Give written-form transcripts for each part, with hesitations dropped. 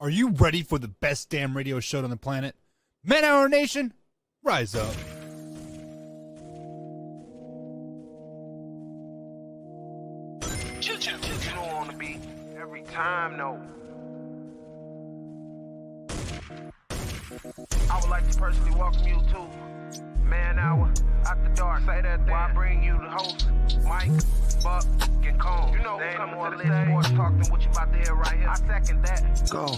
Are you ready for the best damn radio show on the planet? Man Hour Nation, rise up. You don't want to be every time, no. I would like to personally welcome you to Man Hour After Dark. Say that thing. While I bring you the host, Mike, Buck, and Cone. You know who's coming to the stage. Sports talk than what you about to hear right here. I second that. Go.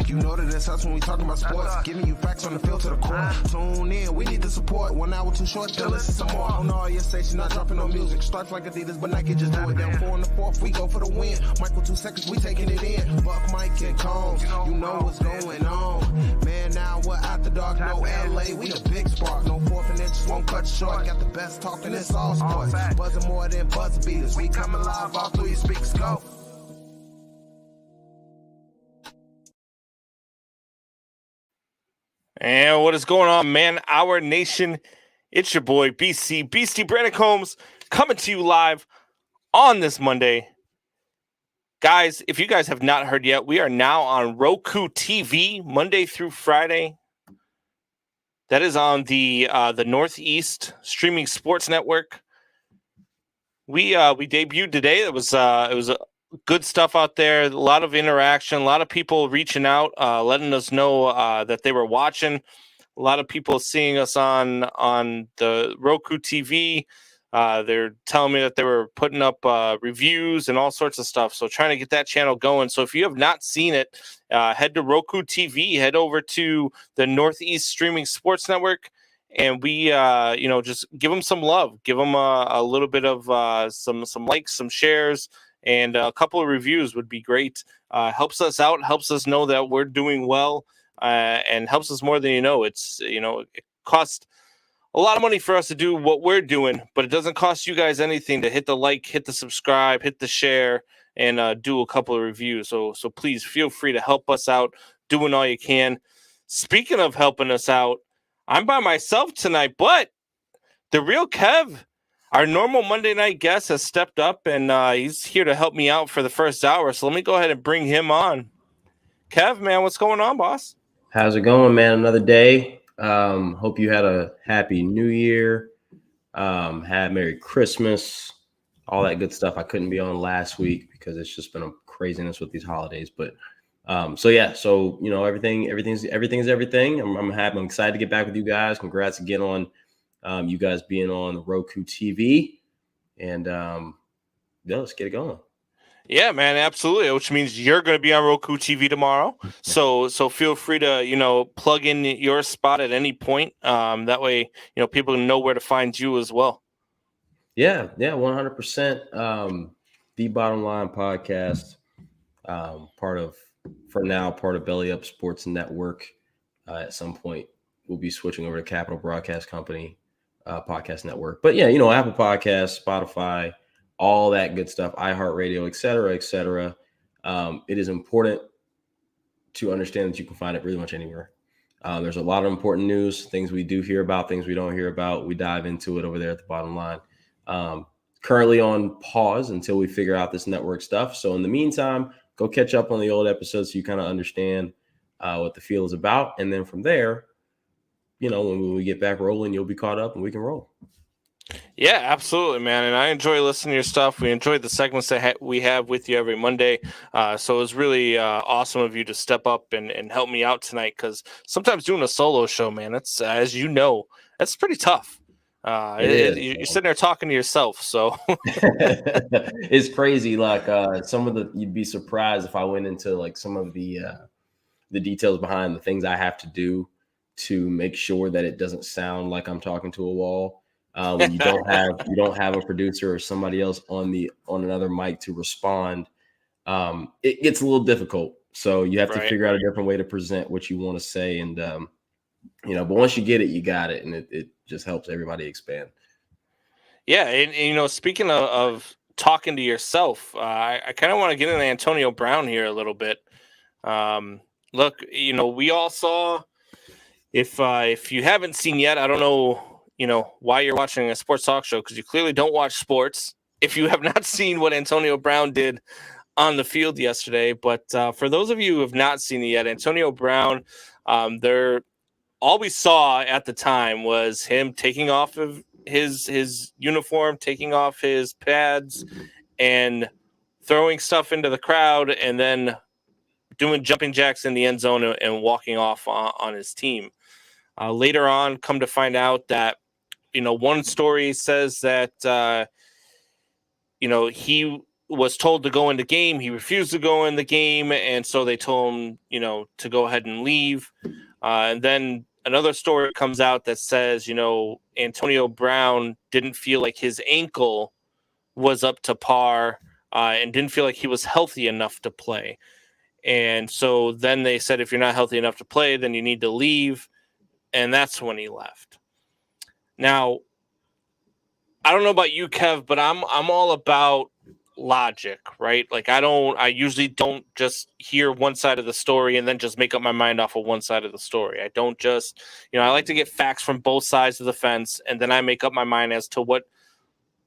You know that it's us when we talking about sports. Giving you facts on the field to the core. Tune in, we need the support. 1 hour too short, then listen some more. On all your stations, not dropping no music. Starts like Adidas, but Nike just do it. Down 4 in the 4th, we go for the win. Michael 2 seconds, we taking it in. Buck, Mike, and Combs, you know what's going on. Man, now we're After Dark, no LA, we the big spark. No 4th and inches won't cut short. Got the best talking, it's all sports. Buzzing more than buzz beaters. We coming live all through your speakers, go. And what is going on, Man Hour Nation? It's your boy, Beastie Brandon Combs, coming to you live on this Monday. Guys, if you guys have not heard yet, we are now on Roku TV, Monday through Friday. That is on the Northeast Streaming Sports Network. We debuted today. It was good stuff out there. A lot of interaction. A lot of people reaching out, letting us know that they were watching. A lot of people seeing us on the Roku TV. They're telling me that they were putting up reviews and all sorts of stuff. So trying to get that channel going. So if you have not seen it, head to Roku TV. Head over to the Northeast Streaming Sports Network. And we, just give them some love. Give them a little bit of some likes, some shares. And a couple of reviews would be great. Helps us out, helps us know that we're doing well, and helps us more than you know. It's, it costs a lot of money for us to do what we're doing, but it doesn't cost you guys anything to hit the like, hit the subscribe, hit the share, and do a couple of reviews. So please feel free to help us out doing all you can. Speaking of helping us out, I'm by myself tonight, but the real Kev, our normal Monday night guest, has stepped up, and he's here to help me out for the first hour. So let me go ahead and bring him on. Kev, man, what's going on, boss? How's it going, man? Another day. Hope you had a happy New Year. Had Merry Christmas, all that good stuff. I couldn't be on last week because it's just been a craziness with these holidays. But everything's everything. I'm happy. I'm excited to get back with you guys. Congrats again on you guys being on Roku TV, and let's get it going. Yeah, man, absolutely. Which means you're going to be on Roku TV tomorrow. So feel free to plug in your spot at any point. That way, people know where to find you as well. Yeah, 100%. The Bottom Line podcast, part of Belly Up Sports Network. At some point, we'll be switching over to Capital Broadcast Company. Podcast network, but Apple Podcasts, Spotify, all that good stuff, iHeartRadio, et cetera. It is important to understand that you can find it pretty much anywhere. There's a lot of important news, things we do hear about, things we don't hear about. We dive into it over there at the Bottom Line. Currently on pause until we figure out this network stuff. So in the meantime, go catch up on the old episodes so you kind of understand what the feel is about, and then from there, when we get back rolling, you'll be caught up and we can roll. Yeah, absolutely, man. And I enjoy listening to your stuff. We enjoy the segments that we have with you every Monday. So it was really awesome of you to step up and help me out tonight, because sometimes doing a solo show, man, that's, as you know, that's pretty tough. You're sitting there talking to yourself. So it's crazy. Like you'd be surprised if I went into like some of the details behind the things I have to do to make sure that it doesn't sound like I'm talking to a wall. When you don't have a producer or somebody else on another mic to respond, it gets a little difficult. So you have to figure out a different way to present what you want to say. And, but once you get it, you got it. And it just helps everybody expand. Yeah. And speaking of talking to yourself, I kind of want to get into Antonio Brown here a little bit. Look, we all saw, if you haven't seen yet, I don't know, why you're watching a sports talk show, because you clearly don't watch sports. If you have not seen what Antonio Brown did on the field yesterday. But for those of you who have not seen it yet, Antonio Brown, all we saw at the time was him taking off of his uniform, taking off his pads, and throwing stuff into the crowd, and then doing jumping jacks in the end zone and walking off on his team. Later on, come to find out that, one story says that, he was told to go in the game. He refused to go in the game. And so they told him, to go ahead and leave. And then another story comes out that says, Antonio Brown didn't feel like his ankle was up to par and didn't feel like he was healthy enough to play. And so then they said, if you're not healthy enough to play, then you need to leave. And that's when he left. Now, I don't know about you, Kev, but I'm all about logic, right? Like I usually don't just hear one side of the story and then just make up my mind off of one side of the story. I don't just, I like to get facts from both sides of the fence, and then I make up my mind as to what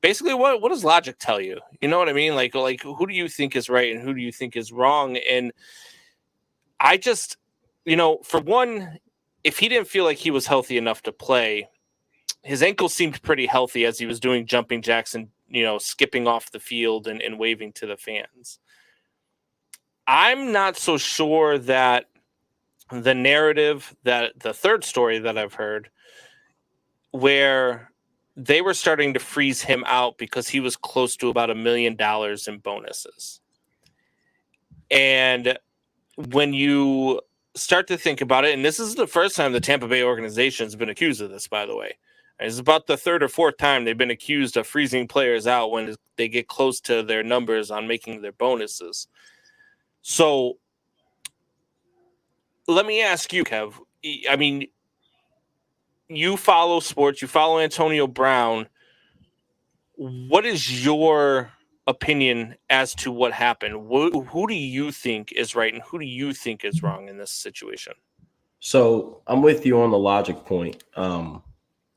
does logic tell you? You know what I mean? Like who do you think is right and who do you think is wrong? And I just, for one, if he didn't feel like he was healthy enough to play, his ankle seemed pretty healthy as he was doing jumping jacks and, skipping off the field and waving to the fans. I'm not so sure that the narrative, that the third story that I've heard, where they were starting to freeze him out because he was close to about $1 million in bonuses. And when you start to think about it, and this is the first time the Tampa Bay organization has been accused of this, by the way. It's about the third or fourth time they've been accused of freezing players out when they get close to their numbers on making their bonuses. So let me ask you, Kev. I mean, you follow sports, you follow Antonio Brown. What is your opinion as to what happened? Who do you think is right and who do you think is wrong in this situation? So I'm with you on the logic point.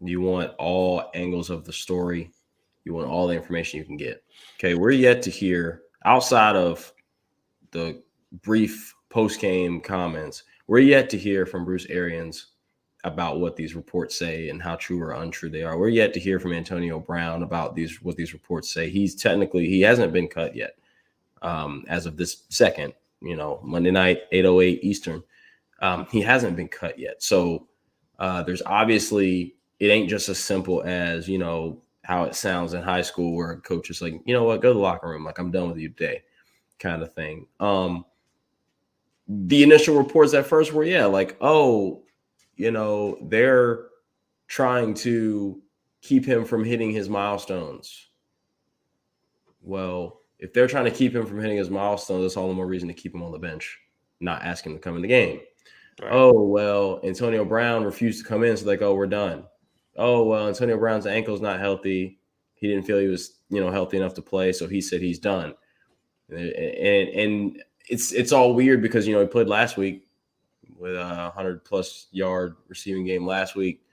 You want all angles of the story. You want all the information you can get. Okay, we're yet to hear, outside of the brief post-game comments, we're yet to hear from Bruce Arians about what these reports say and how true or untrue they are. We're yet to hear from Antonio Brown about what these reports say. He hasn't been cut yet as of this second, Monday night, 8:08 Eastern. He hasn't been cut yet. So there's obviously, it ain't just as simple as, how it sounds in high school where a coach is like, you know what, go to the locker room. Like, I'm done with you today kind of thing. The initial reports at first were, they're trying to keep him from hitting his milestones. Well, if they're trying to keep him from hitting his milestones, that's all the more reason to keep him on the bench, not ask him to come in the game. Right. Oh, well, Antonio Brown refused to come in, so we're done. Oh, well, Antonio Brown's ankle's not healthy. He didn't feel he was, healthy enough to play, so he said he's done. And it's all weird because, he played last week with a 100-plus yard receiving game last week.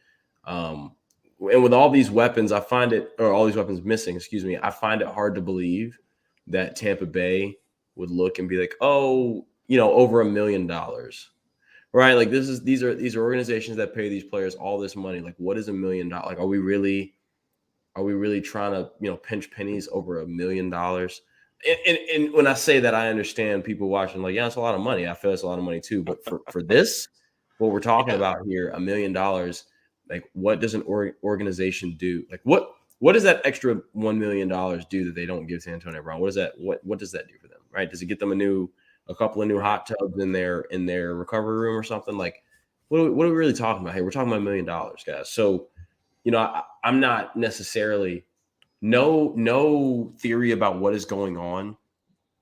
And with all these weapons, all these weapons missing, I find it hard to believe that Tampa Bay would look and be like, oh, over $1 million. Right, like these are organizations that pay these players all this money. Like, what is $1 million? Like, are we really trying to pinch pennies over $1 million? And when I say that, I understand people watching like, yeah, it's a lot of money. I feel it's a lot of money too. But for this, what we're talking about here, $1 million. Like, what does an organization do? Like, what does that extra $1 million do that they don't give to Antonio Brown? What does that do for them? Right? Does it get them a couple of new hot tubs in their recovery room or something? Like, what are we really talking about here? We're talking about $1 million, guys. So, I'm not necessarily no theory about what is going on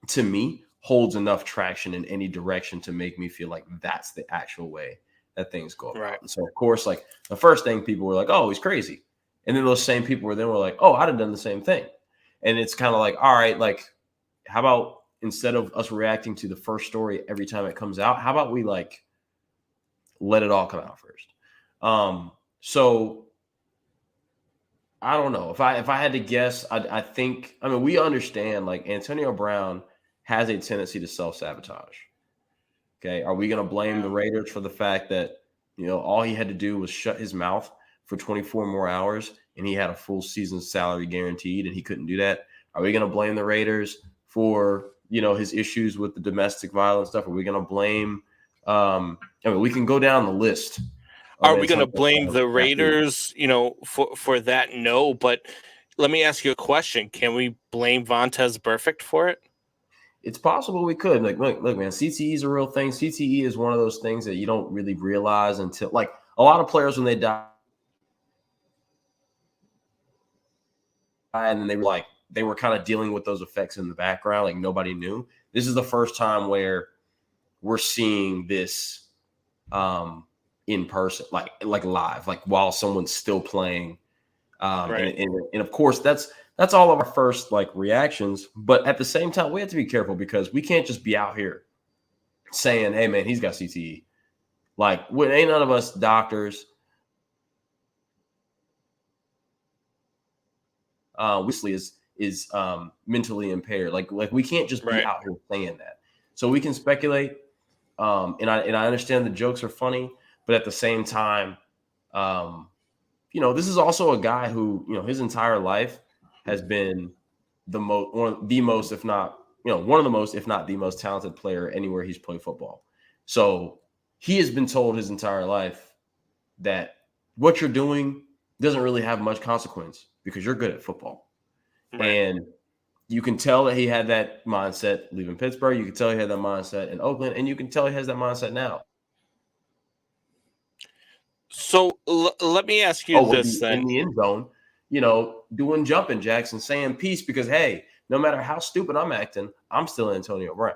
to me holds enough traction in any direction to make me feel like that's the actual way that things go about. Right. And so, of course, like the first thing people were like, oh, he's crazy. And then those same people were like, oh, I'd have done the same thing. And it's kind of like, all right, like, how about, instead of us reacting to the first story every time it comes out, how about we let it all come out first? So I don't know. If I had to guess, I think, we understand like Antonio Brown has a tendency to self-sabotage. Okay. Are we going to blame the Raiders for the fact that, all he had to do was shut his mouth for 24 more hours and he had a full season salary guaranteed and he couldn't do that? Are we going to blame the Raiders for, his issues with the domestic violence stuff? Are we going to blame, we can go down the list. Are we going to blame the Raiders, for that? No, but let me ask you a question. Can we blame Vontaze Burfict for it? It's possible we could. Like, look, man, CTE is a real thing. CTE is one of those things that you don't really realize until, like, a lot of players when they die, and they were kind of dealing with those effects in the background, like nobody knew. This is the first time where we're seeing this in person, like live, like while someone's still playing. Right. And of course, that's all of our first reactions. But at the same time, we have to be careful because we can't just be out here saying, "Hey, man, he's got CTE." Like, ain't none of us doctors. Obviously is mentally impaired. Like we can't just be out here saying that. So we can speculate. And I understand the jokes are funny, but at the same time, this is also a guy who, his entire life has been one of the most, if not the most talented player anywhere he's played football. So he has been told his entire life that what you're doing doesn't really have much consequence because you're good at football. Right. And you can tell that he had that mindset leaving Pittsburgh. You can tell he had that mindset in Oakland, and you can tell he has that mindset now. So let me ask you this then. In the end zone, doing jumping jacks and saying peace because, hey, no matter how stupid I'm acting, I'm still Antonio Brown.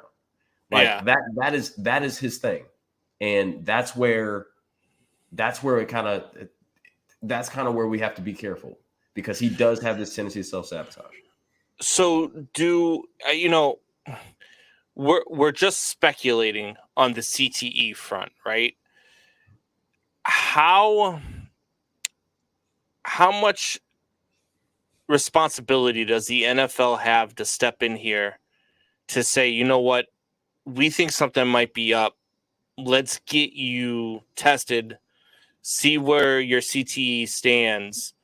That is his thing. And that's where that's kind of where we have to be careful because he does have this tendency to self-sabotage. So we're just speculating on the CTE front, right? How much responsibility does the NFL have to step in here to say, you know what, we think something might be up. Let's get you tested, see where your CTE stands.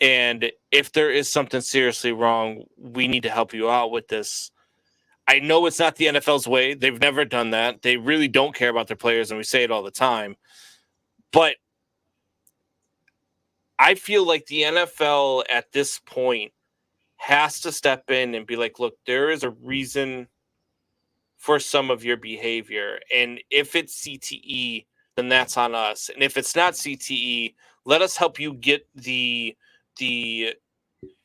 And if there is something seriously wrong, we need to help you out with this. I know it's not the NFL's way. They've never done that. They really don't care about their players, and we say it all the time. But I feel like the NFL at this point has to step in and be like, look, there is a reason for some of your behavior. And if it's CTE, then that's on us. And if it's not CTE, let us help you get the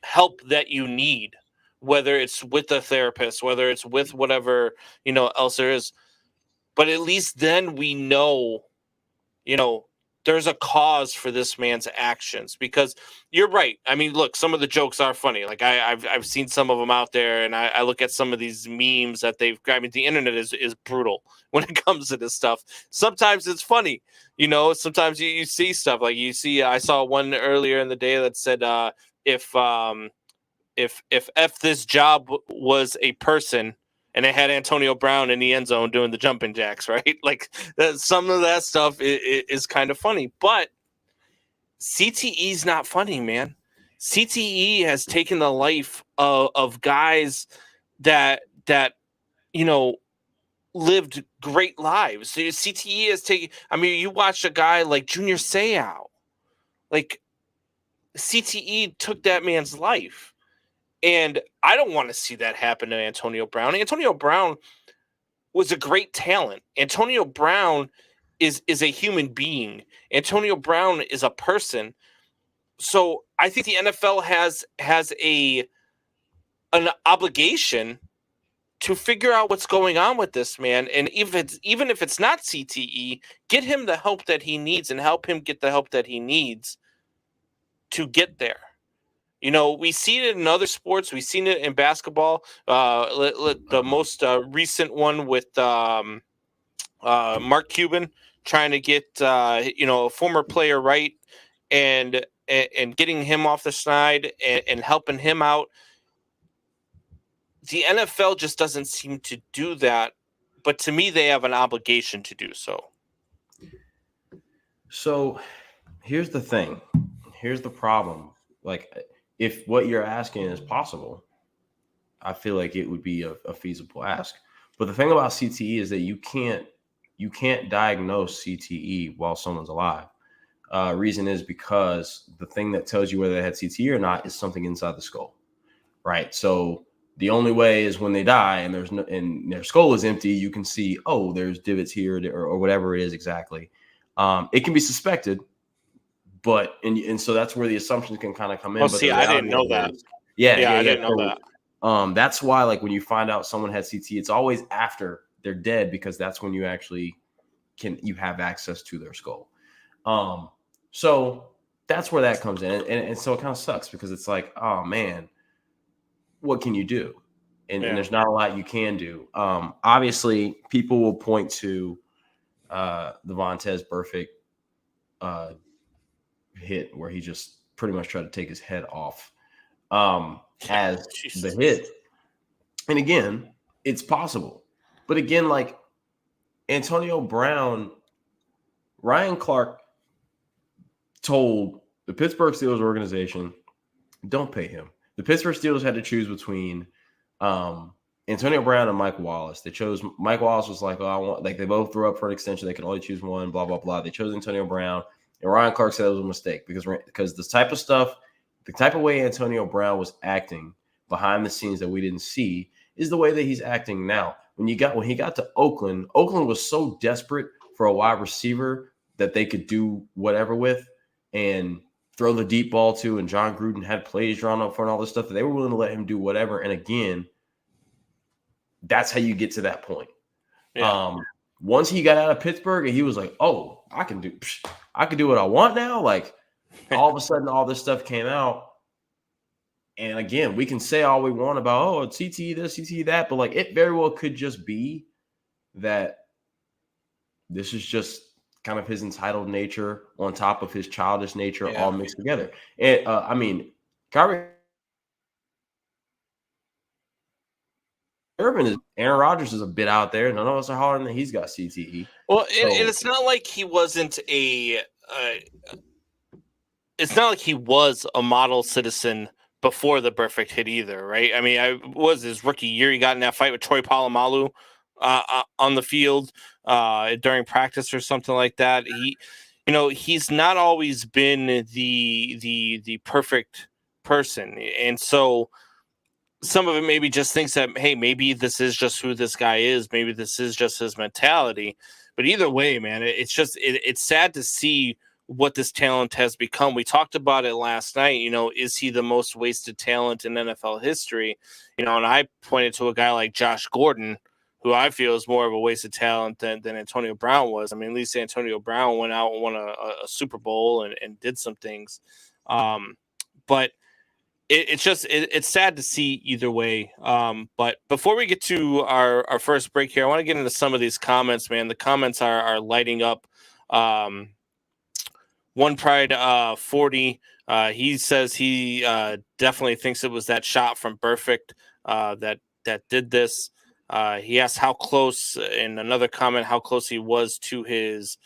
help that you need, whether it's with a therapist, whether it's with whatever, else there is. But at least then we know, there's a cause for this man's actions, because you're right. I mean, look, some of the jokes are funny. Like I've seen some of them out there, and I look at some of these memes that the internet is brutal when it comes to this stuff. Sometimes it's funny, sometimes you see stuff like I saw one earlier in the day that said, if this job was a person, and it had Antonio Brown in the end zone doing the jumping jacks, right? Like some of that stuff is kind of funny, but CTE is not funny, man. CTE has taken the life of guys that lived great lives. CTE has taken. I mean, you watch a guy like Junior Seau, like CTE took that man's life. And I don't want to see that happen to Antonio Brown. Antonio Brown was a great talent. Antonio Brown is a human being. Antonio Brown is a person. So I think the NFL has an obligation to figure out what's going on with this man. And even if it's not CTE, get him the help that he needs and help him get the help that he needs to get there. We see it in other sports. We've seen it in basketball. The most recent one with Mark Cuban trying to get a former player right and getting him off the snide and helping him out. the NFL just doesn't seem to do that. But to me, they have an obligation to do so. So here's the thing. Here's the problem. Like, if what you're asking is possible, I feel like it would be a feasible ask. But the thing about CTE is that you can't diagnose CTE while someone's alive. Reason is because the thing that tells you whether they had CTE or not is something inside the skull, right? So the only way is when they die and their skull is empty, you can see, oh, there's divots here or whatever it is exactly. It can be suspected, but and so that's where the assumptions can kind of come in. Oh, But see, I didn't know that. Yeah, I didn't know that. That's why, like, when you find out someone had CTE, it's always after they're dead, because that's when you actually you have access to their skull. So that's where that comes in, and so it kind of sucks because it's like, oh man, what can you do? And there's not a lot you can do. Obviously, people will point to the Vontaze Burfict hit where he just pretty much tried to take his head off as the hit. And again, it's possible. But again, like Antonio Brown, Ryan Clark told the Pittsburgh Steelers organization, don't pay him. The Pittsburgh Steelers had to choose between Antonio Brown and Mike Wallace. They chose Mike Wallace. Was like, oh, I want, like, they both threw up for an extension. They could only choose one, blah, blah, blah. They chose Antonio Brown. And Ryan Clark said it was a mistake because this type of stuff, the type of way Antonio Brown was acting behind the scenes that we didn't see is the way that he's acting now. When he got to Oakland was so desperate for a wide receiver that they could do whatever with and throw the deep ball to, and John Gruden had plays drawn up for and all this stuff, that they were willing to let him do whatever. And again, that's how you get to that point. Yeah. Once he got out of Pittsburgh and he was like, oh, I can do what I want now. Like, all of a sudden, all this stuff came out. And again, we can say all we want about, oh, it's CTE this, CTE that, but like, it very well could just be that this is just kind of his entitled nature on top of his childish nature, all mixed together. And I mean, Kyrie Irving is Aaron Rodgers is a bit out there. None of us are hollering that he's got CTE. Well, and it's not like he wasn't it's not like he was a model citizen before the Burfict hit either, right? I mean, was his rookie year. He got in that fight with Troy Polamalu on the field during practice or something like that. He's not always been the perfect person, and so some of it maybe just thinks that, hey, maybe this is just who this guy is. Maybe this is just his mentality. But either way, man, it's sad to see what this talent has become. We talked about it last night. Is he the most wasted talent in NFL history? And I pointed to a guy like Josh Gordon, who I feel is more of a wasted talent than Antonio Brown was. I mean, at least Antonio Brown went out and won a Super Bowl and did some things. But it's sad to see either way. But before we get to our first break here, I want to get into some of these comments, man. The comments are lighting up. One Pride 40, he says he definitely thinks it was that shot from Burfict that did this. He asked how close, in another comment, how close he was to his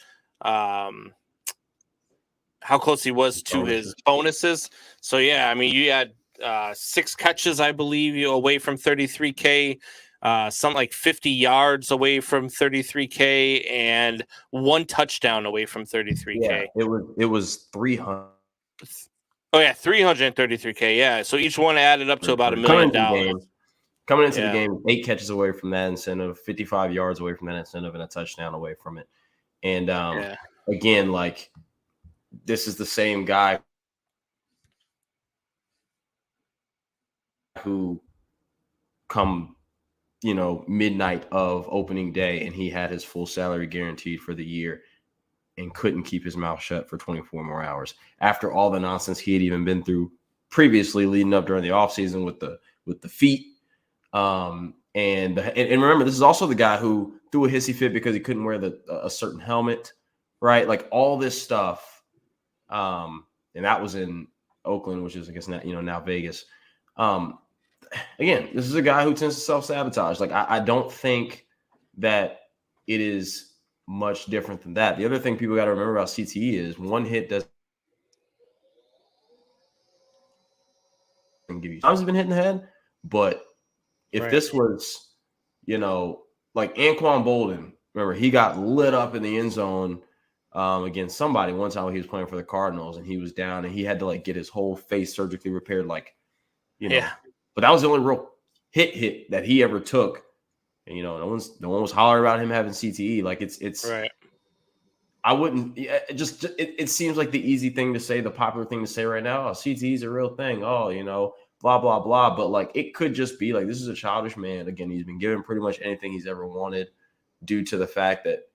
bonuses. So yeah, I mean, you had 6 catches, I believe, away from 33K, something like 50 yards away from 33K, and 1 touchdown away from 33K. Yeah, it was 300. Oh yeah, 333K. Yeah, so each one added up to about $1 million. Coming into the game, 8 catches away from that incentive, 55 yards away from that incentive, and a touchdown away from it. And again, like, this is the same guy who come, midnight of opening day, and he had his full salary guaranteed for the year and couldn't keep his mouth shut for 24 more hours after all the nonsense he had even been through previously leading up during the offseason with the feet. And remember, this is also the guy who threw a hissy fit because he couldn't wear a certain helmet, right? Like, all this stuff. And that was in Oakland, which is, I guess, now Vegas. again, this is a guy who tends to self-sabotage. Like, I don't think that it is much different than that. The other thing people got to remember about CTE is one hit doesn't give you times have been hit in the head, but if this was, like Anquan Bolden, remember he got lit up in the end zone against somebody one time when he was playing for the Cardinals, and he was down and he had to like get his whole face surgically repaired, But that was the only real hit that he ever took. And no one was hollering about him having CTE. Like it's right. I wouldn't. It seems like the easy thing to say, the popular thing to say right now. Oh, CTE is a real thing. Oh, blah blah blah. But like, it could just be like, this is a childish man. Again, he's been given pretty much anything he's ever wanted, due to the fact that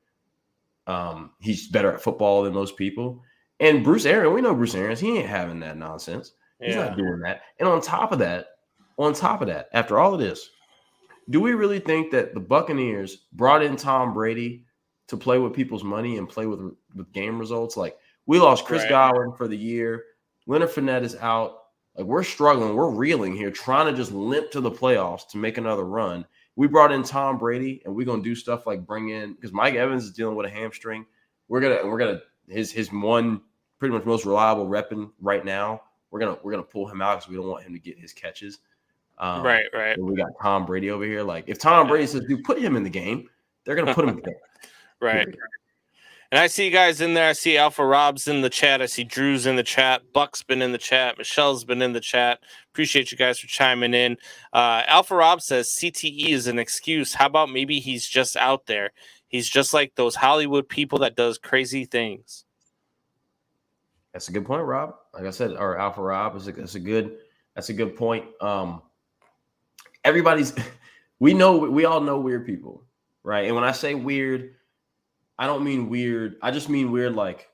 he's better at football than most people. And Bruce Arians, we know Bruce Arians. He ain't having that nonsense. He's not doing that. And on top of that, after all of this, do we really think that the Buccaneers brought in Tom Brady to play with people's money and play with game results? Like, we lost Chris Godwin for the year. Leonard Fournette is out. Like, we're struggling. We're reeling here, trying to just limp to the playoffs to make another run. We brought in Tom Brady, and we're gonna do stuff like bring in, because Mike Evans is dealing with a hamstring. We're gonna his one pretty much most reliable weapon right now. We're gonna pull him out because we don't want him to get his catches. Right. And we got Tom Brady over here. Like, if Tom Brady says, "Dude, put him in the game," they're gonna put him in the game. Right. And I see you guys in there. I see Alpha Rob's in the chat. I see Drew's in the chat. Buck's been in the chat. Michelle's been in the chat. Appreciate you guys for chiming in. Alpha Rob says CTE is an excuse. How about maybe he's just out there? He's just like those Hollywood people that does crazy things. That's a good point, Rob. Like I said, or Alpha Rob, that's a good point. We all know weird people, right? And when I say weird, I don't mean weird. I just mean weird. Like,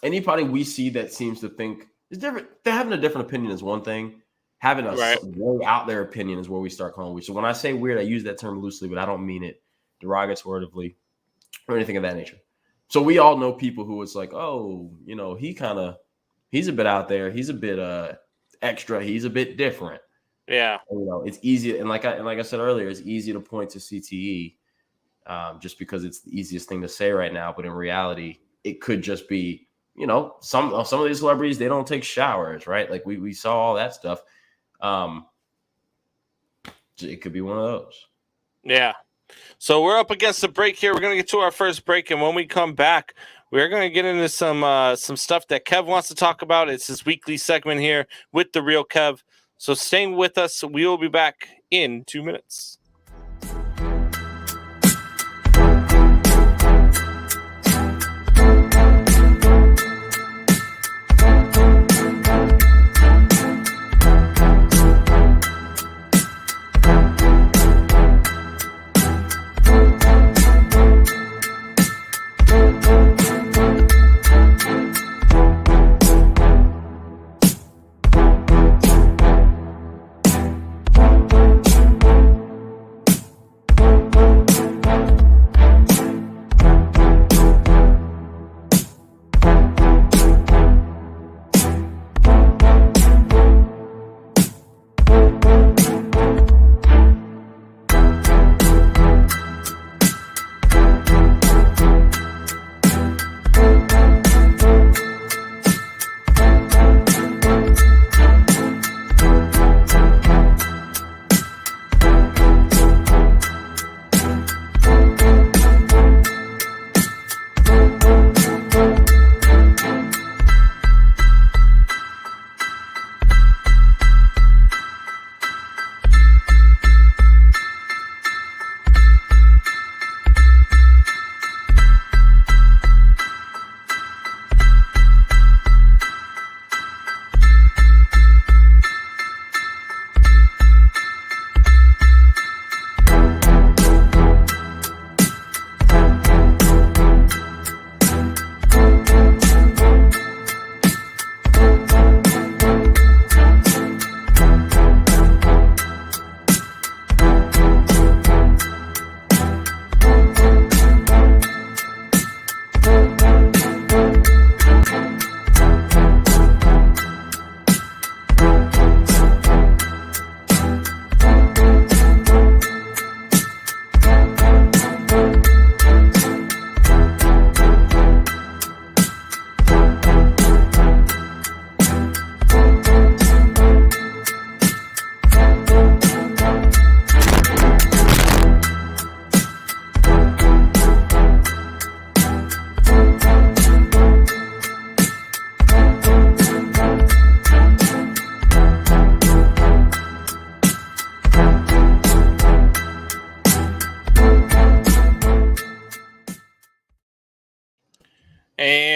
anybody we see that seems to think is different. They're having a different opinion is one thing. Having a way out their opinion is where we start calling weird. So when I say weird, I use that term loosely, but I don't mean it derogatorily or anything of that nature. So we all know people who it's like, oh, he's a bit out there. He's a bit extra. He's a bit different. Yeah. And, it's easy. And like I said earlier, it's easy to point to CTE just because it's the easiest thing to say right now. But in reality, it could just be, some of these celebrities, they don't take showers, right? Like we saw all that stuff. It could be one of those. Yeah. So we're up against the break here. We're going to get to our first break. And when we come back, we're going to get into some stuff that Kev wants to talk about. It's his weekly segment here with the real Kev. So staying with us, we will be back in 2 minutes.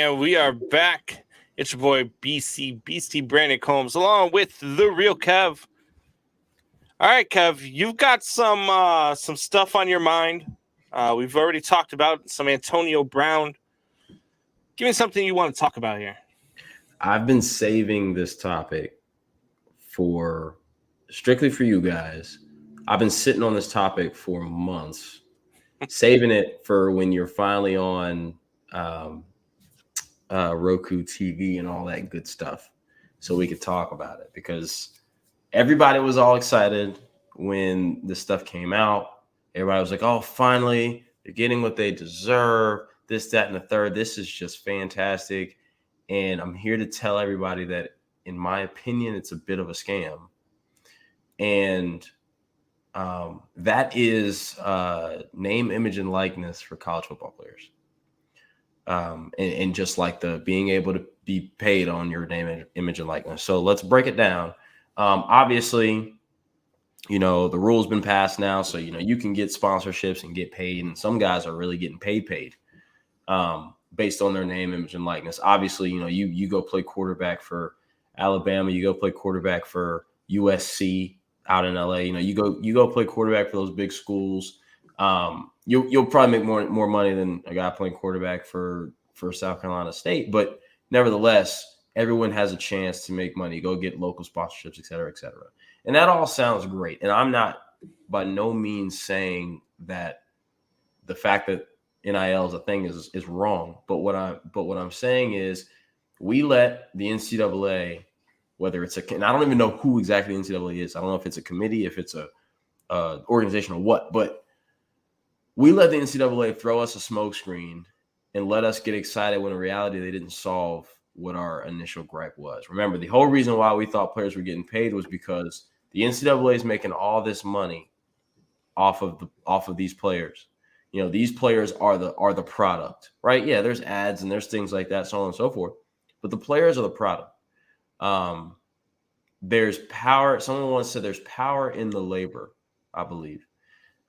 And we are back. It's your boy BC Beastie Brandon Combs, along with the real Kev. All right, Kev, you've got some stuff on your mind. We've already talked about some Antonio Brown. Give me something you want to talk about here. I've been saving this topic for strictly for you guys. I've been sitting on this topic for months, saving it for when you're finally on Roku TV and all that good stuff, so we could talk about it, because everybody was all excited when this stuff came out. Everybody was like, oh, finally, they're getting what they deserve, this, that, and the third. This is just fantastic. And I'm here to tell everybody that, in my opinion, it's a bit of a scam. And that is name, image, and likeness for college football players. And just like the being able to be paid on your name, image, and likeness. So let's break it down. Obviously, the rule's been passed now, so you can get sponsorships and get paid, and some guys are really getting paid based on their name, image, and likeness. Obviously, you go play quarterback for Alabama, you go play quarterback for USC out in LA, you go play quarterback for those big schools. You'll probably make more money than a guy playing quarterback for South Carolina State, but nevertheless, everyone has a chance to make money, go get local sponsorships, et cetera, et cetera. And that all sounds great. And I'm not by no means saying that the fact that NIL is a thing is wrong. But what I'm saying is, we let the NCAA, whether it's and I don't even know who exactly the NCAA is. I don't know if it's a committee, if it's a organization or what, but we let the NCAA throw us a smokescreen and let us get excited when in reality they didn't solve what our initial gripe was. Remember, the whole reason why we thought players were getting paid was because the NCAA is making all this money off of these players. These players are the product, right? Yeah, there's ads and there's things like that, so on and so forth. But the players are the product. There's power. Someone once said there's power in the labor, I believe.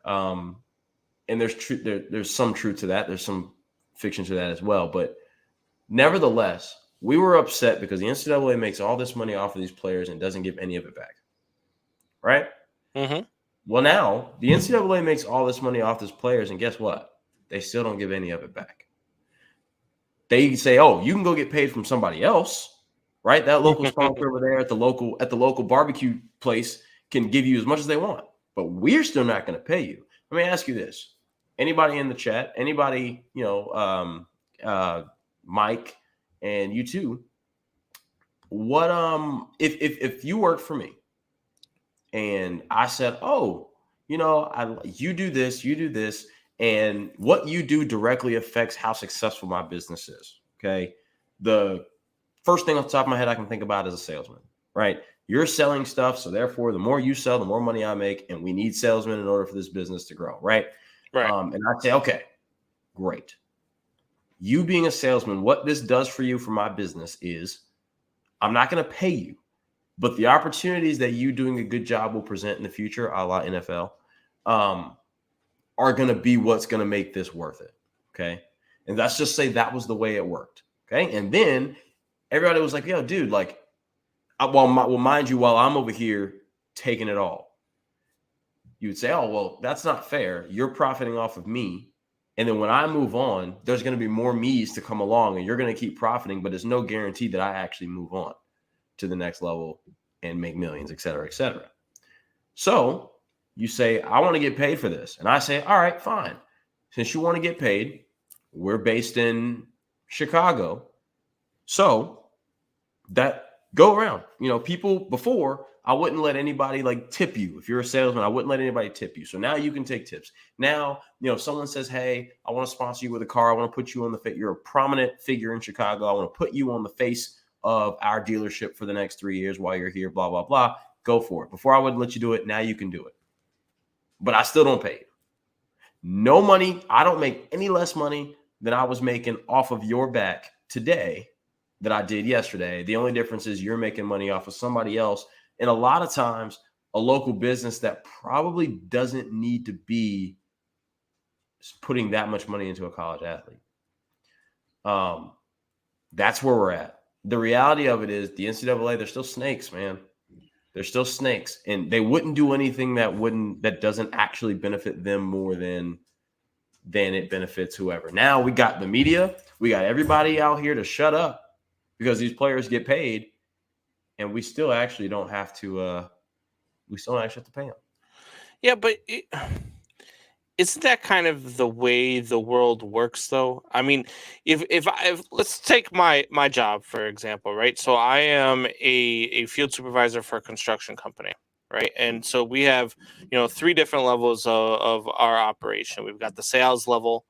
And there's some truth to that. There's some fiction to that as well. But nevertheless, we were upset because the NCAA makes all this money off of these players and doesn't give any of it back. Right? Mm-hmm. Well, now the NCAA makes all this money off these players, and guess what? They still don't give any of it back. They say, "Oh, you can go get paid from somebody else, right? That local sponsor over there at the local barbecue place can give you as much as they want, but we're still not going to pay you." Let me ask you this: anybody in the chat, anybody, Mike and you too, what if you worked for me and I said, "Oh, you do this, and what you do directly affects how successful my business is." Okay. The first thing off the top of my head I can think about is a salesman, right? You're selling stuff, so therefore the more you sell, the more money I make, and we need salesmen in order for this business to grow, right? Right. And I'd say, okay, great. You being a salesman, what this does for you for my business is I'm not going to pay you, but the opportunities that you doing a good job will present in the future, a la NFL, are going to be what's going to make this worth it. Okay. And let's just say that was the way it worked. Okay. And then everybody was like, yo, dude, like, mind you, while I'm over here taking it all, you would say, oh, well, that's not fair. You're profiting off of me. And then when I move on, there's going to be more me's to come along and you're going to keep profiting, but there's no guarantee that I actually move on to the next level and make millions, et cetera, et cetera. So you say, I want to get paid for this. And I say, all right, fine. Since you want to get paid, we're based in Chicago. So that go around, people before, I wouldn't let anybody like tip you. If you're a salesman, I wouldn't let anybody tip you. So now you can take tips. Now, if someone says, hey, I want to sponsor you with a car. I want to put you on the face. You're a prominent figure in Chicago. I want to put you on the face of our dealership for the next 3 years while you're here, blah, blah, blah. Go for it. Before I wouldn't let you do it. Now you can do it. But I still don't pay you. No money. I don't make any less money than I was making off of your back today that I did yesterday. The only difference is you're making money off of somebody else. And a lot of times a local business that probably doesn't need to be putting that much money into a college athlete. That's where we're at. The reality of it is the NCAA, they're still snakes, man. They're still snakes, and they wouldn't do anything that doesn't actually benefit them more than it benefits whoever. Now we got the media, we got everybody out here to shut up because these players get paid, and we still actually don't have to. We still don't actually have to pay them. Yeah, but isn't that kind of the way the world works, though? I mean, if let's take my job for example, right? So I am a field supervisor for a construction company, right? And so we have 3 different levels of our operation. We've got the sales level,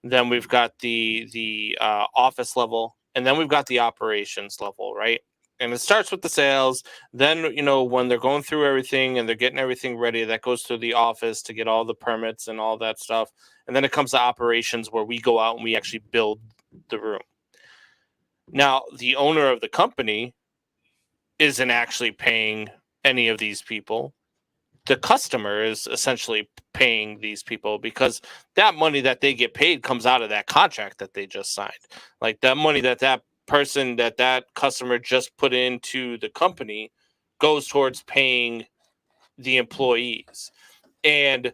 then we've got the office level, and then we've got the operations level, right? And it starts with the sales. Then, when they're going through everything and they're getting everything ready, that goes to the office to get all the permits and all that stuff. And then it comes to operations where we go out and we actually build the room. Now, the owner of the company isn't actually paying any of these people. The customer is essentially paying these people because that money that they get paid comes out of that contract that they just signed. Like that money that person, that customer just put into the company goes towards paying the employees. And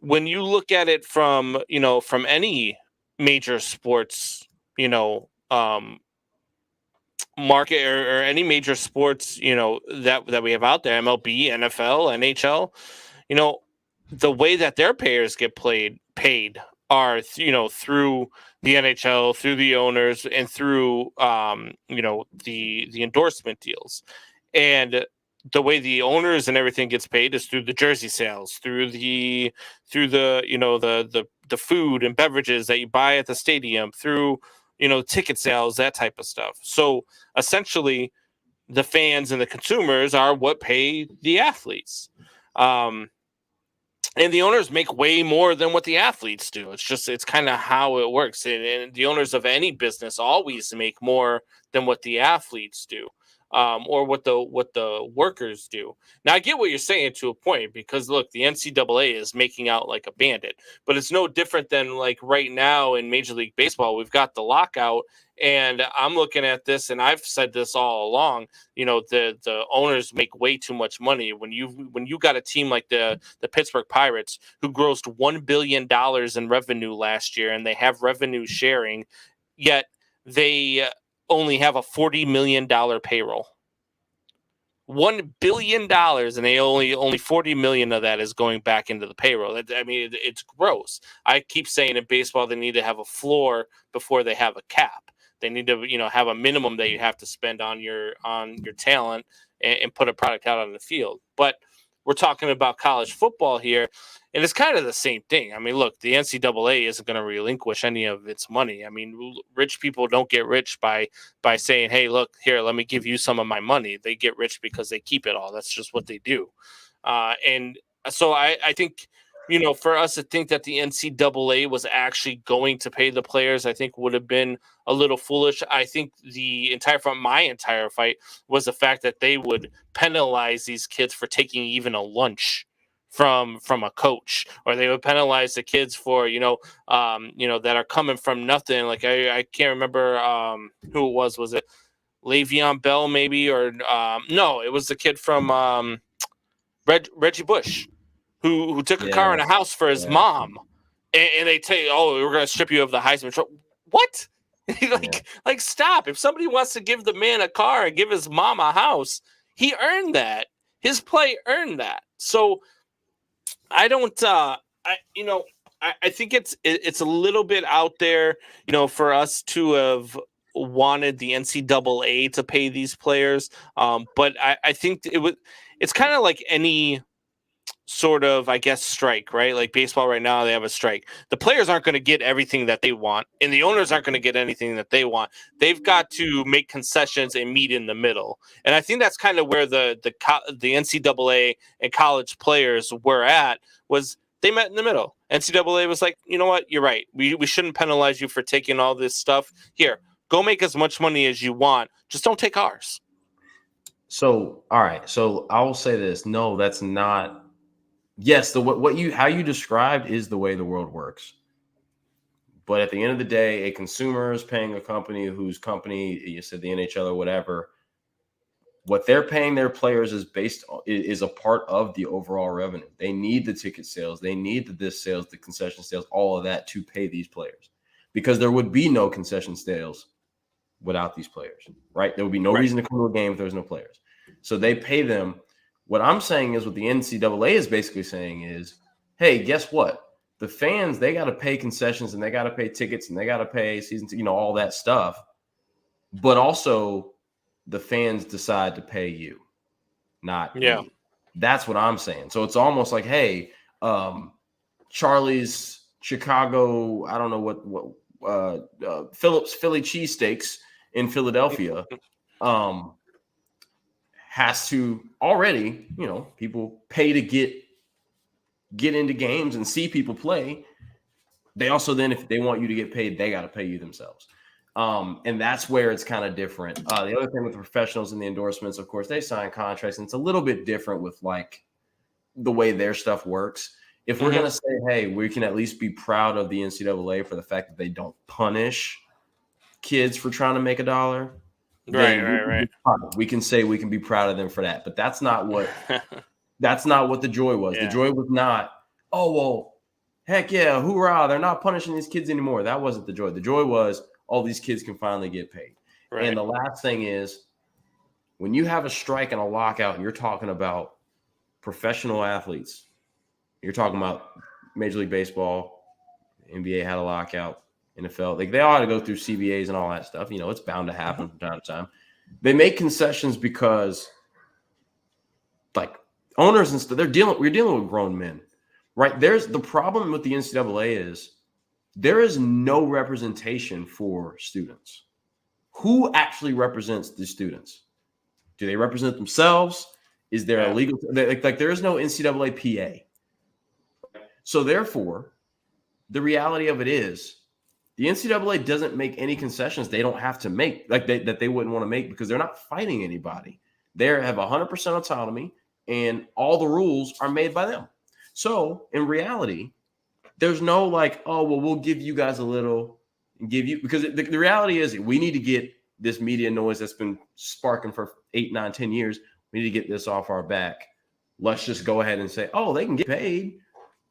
when you look at it from any major sports, market or any major sports, that we have out there, MLB, NFL, NHL, the way that their players get paid are, through the NHL, through the owners, and through, the endorsement deals. And the way the owners and everything gets paid is through the jersey sales, through the food and beverages that you buy at the stadium, through, ticket sales, that type of stuff. So essentially, the fans and the consumers are what pay the athletes. And the owners make way more than what the athletes do. It's kind of how it works. And the owners of any business always make more than what the athletes do, or what the workers do. Now, I get what you're saying to a point, because look, the NCAA is making out like a bandit, but it's no different than like right now in Major League Baseball, we've got the lockout. And I'm looking at this, and I've said this all along. The owners make way too much money. When you got a team like the Pittsburgh Pirates, who grossed $1 billion in revenue last year, and they have revenue sharing, yet they only have a $40 million payroll. $1 billion, and they only $40 million of that is going back into the payroll. I mean, it's gross. I keep saying in baseball they need to have a floor before they have a cap. They need to, have a minimum that you have to spend on your talent and put a product out on the field. But we're talking about college football here, and it's kind of the same thing. I mean, look, the NCAA isn't going to relinquish any of its money. I mean, rich people don't get rich by saying, "Hey, look here, let me give you some of my money." They get rich because they keep it all. That's just what they do. And so I think, for us to think that the NCAA was actually going to pay the players, I think would have been a little foolish. I think my entire fight was the fact that they would penalize these kids for taking even a lunch from a coach, or they would penalize the kids for, that are coming from nothing. Like I can't remember who it was. Was it Le'Veon Bell maybe? Or no, it was the kid from Reggie Bush, who took a car and a house for his mom, and they tell you, "Oh, we're going to strip you of the Heisman Trophy." What? Like, stop! If somebody wants to give the man a car and give his mom a house, he earned that. His play earned that. So I don't. I think it's a little bit out there, for us to have wanted the NCAA to pay these players. But I think it's kind of like any sort of, I guess, strike, right? Like baseball right now, they have a strike. The players aren't going to get everything that they want, and the owners aren't going to get anything that they want. They've got to make concessions and meet in the middle. And I think that's kind of where the NCAA and college players were at, was they met in the middle. NCAA was like, you know what? You're right. We shouldn't penalize you for taking all this stuff. Here, go make as much money as you want. Just don't take ours. So, all right. So I will say this. No, that's not. Yes, how you described is the way the world works. But at the end of the day, a consumer is paying a company whose company, you said the NHL or whatever, what they're paying their players is a part of the overall revenue. They need the ticket sales, they need the this sales, the concession sales, all of that to pay these players, because there would be no concession sales without these players, right? There would be no reason to come to a game if there was no players. So they pay them. What I'm saying is, what the NCAA is basically saying is, hey, guess what? The fans, they got to pay concessions and they got to pay tickets and they got to pay season, all that stuff. But also, the fans decide to pay you, not me. That's what I'm saying. So it's almost like, hey, Charlie's Chicago, I don't know what Phillips Philly cheesesteaks in Philadelphia has to already, people pay to get into games and see people play. They also then, if they want you to get paid, they got to pay you themselves. And that's where it's kind of different. The other thing with the professionals and the endorsements, of course, they sign contracts, and it's a little bit different with like the way their stuff works. If we're going to say, hey, we can at least be proud of the NCAA for the fact that they don't punish kids for trying to make a dollar. Right. We can say we can be proud of them for that, but that's not what the joy was. Yeah. The joy was not, oh, well, heck yeah, hoorah, they're not punishing these kids anymore. That wasn't the joy. The joy was all these kids can finally get paid. Right. And the last thing is, when you have a strike and a lockout, and you're talking about professional athletes, you're talking about Major League Baseball, NBA had a lockout, NFL, like they all had to go through CBAs and all that stuff. It's bound to happen from time to time. They make concessions because, like, owners and stuff, we're dealing with grown men, right? There's the problem with the NCAA is there is no representation for students. Who actually represents the students? Do they represent themselves? Is there a legal, like there is no NCAA PA. So therefore, the reality of it is the NCAA doesn't make any concessions they don't have to make, like that they wouldn't want to make, because they're not fighting anybody. They have 100% autonomy, and all the rules are made by them. So in reality, there's no like, oh, well, we'll give you guys a little and give you, because the reality is we need to get this media noise that's been sparking for 8, 9, 10 years. We need to get this off our back. Let's just go ahead and say, oh, they can get paid.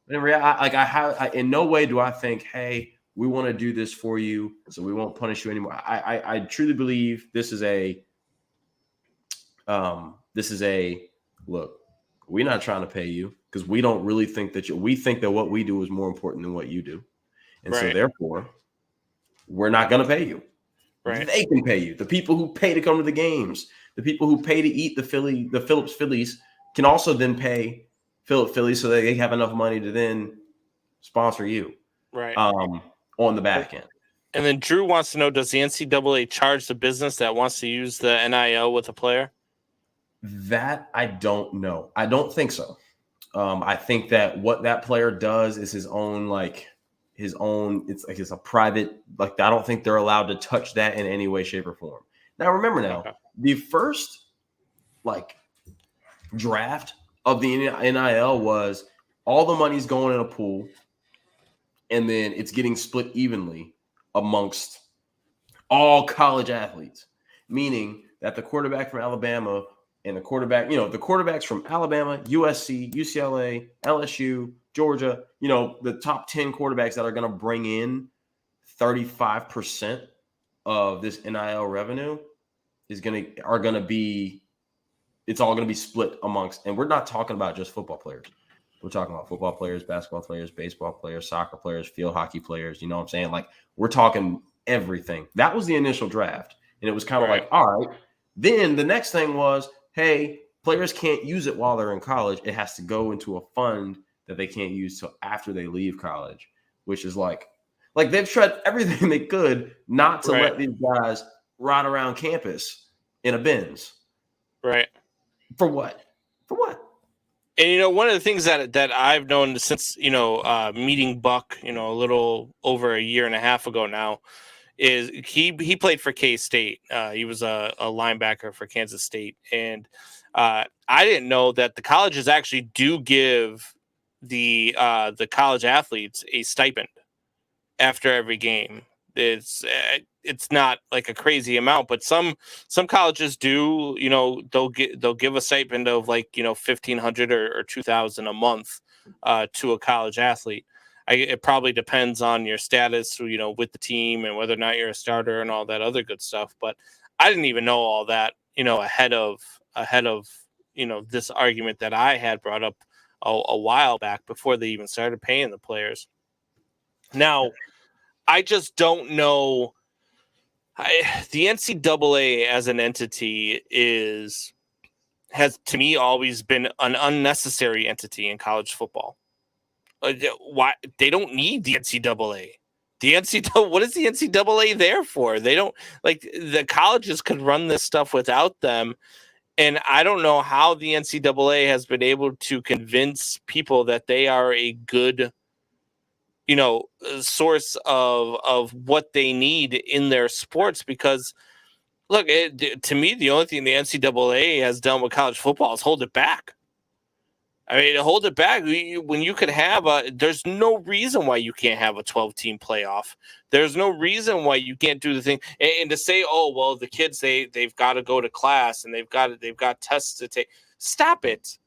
But in reality, I in no way do I think, hey, we want to do this for you, so we won't punish you anymore. I truly believe this is a look, we're not trying to pay you because we don't really think that we think that what we do is more important than what you do. And so therefore, we're not going to pay you. Right. They can pay you. The people who pay to come to the games, the people who pay to eat the Phillips Phillies can also then pay Phillips Phillies so that they have enough money to then sponsor you. Right. On the back end. And then Drew wants to know, does the NCAA charge the business that wants to use the NIL with a player? That I don't know. I don't think so. I think that what that player does is his own, it's a private, like, I don't think they're allowed to touch that in any way, shape, or form. Now, remember the first, draft of the NIL was all the money's going in a pool, and then it's getting split evenly amongst all college athletes, meaning that the quarterback from Alabama and the quarterbacks from Alabama, USC, UCLA, LSU, Georgia, the top 10 quarterbacks that are going to bring in 35% of this NIL revenue it's all going to be split amongst, and we're not talking about just football players. We're talking about football players, basketball players, baseball players, soccer players, field hockey players. You know what I'm saying? Like, we're talking everything. That was the initial draft. And it was kind of like, all right. Then the next thing was, hey, players can't use it while they're in college. It has to go into a fund that they can't use till after they leave college, which is like they've tried everything they could not to let these guys ride around campus in a Benz. Right. For what? For what? And, one of the things that I've known since, meeting Buck, a little over a year and a half ago now, is he played for K-State. He was a linebacker for Kansas State. And I didn't know that the colleges actually do give the college athletes a stipend after every game. It's not like a crazy amount, but some colleges do. They'll give a stipend of like $1,500 or $2,000 a month to a college athlete. It probably depends on your status, with the team and whether or not you're a starter and all that other good stuff. But I didn't even know all that, ahead of this argument that I had brought up a while back before they even started paying the players. Now, I just don't know. The NCAA as an entity has to me always been an unnecessary entity in college football. Why they don't need the NCAA? What is the NCAA there for? They don't the colleges could run this stuff without them. And I don't know how the NCAA has been able to convince people that they are a good, source of what they need in their sports. Because, look, to me, the only thing the NCAA has done with college football is hold it back. I mean, hold it back when you could have there's no reason why you can't have a 12-team playoff. There's no reason why you can't do the thing. And to say, oh, well, the kids, they've got to go to class and they've got tests to take. Stop it.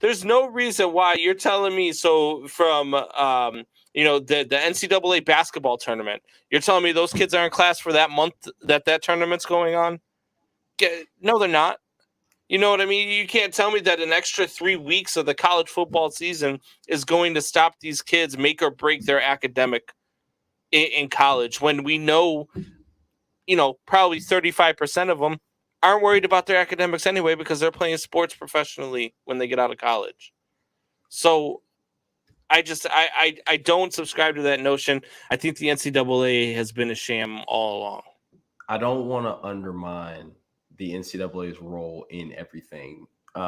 There's no reason why you're telling me. So from, the NCAA basketball tournament, you're telling me those kids are in class for that month that tournament's going on? No, they're not. You know what I mean? You can't tell me that an extra 3 weeks of the college football season is going to stop these kids, make or break their academic in college, when we know, probably 35% of them aren't worried about their academics anyway because they're playing sports professionally when they get out of college. So I don't subscribe to that notion. I think the NCAA has been a sham all along. I don't want to undermine the NCAA's role in everything. Way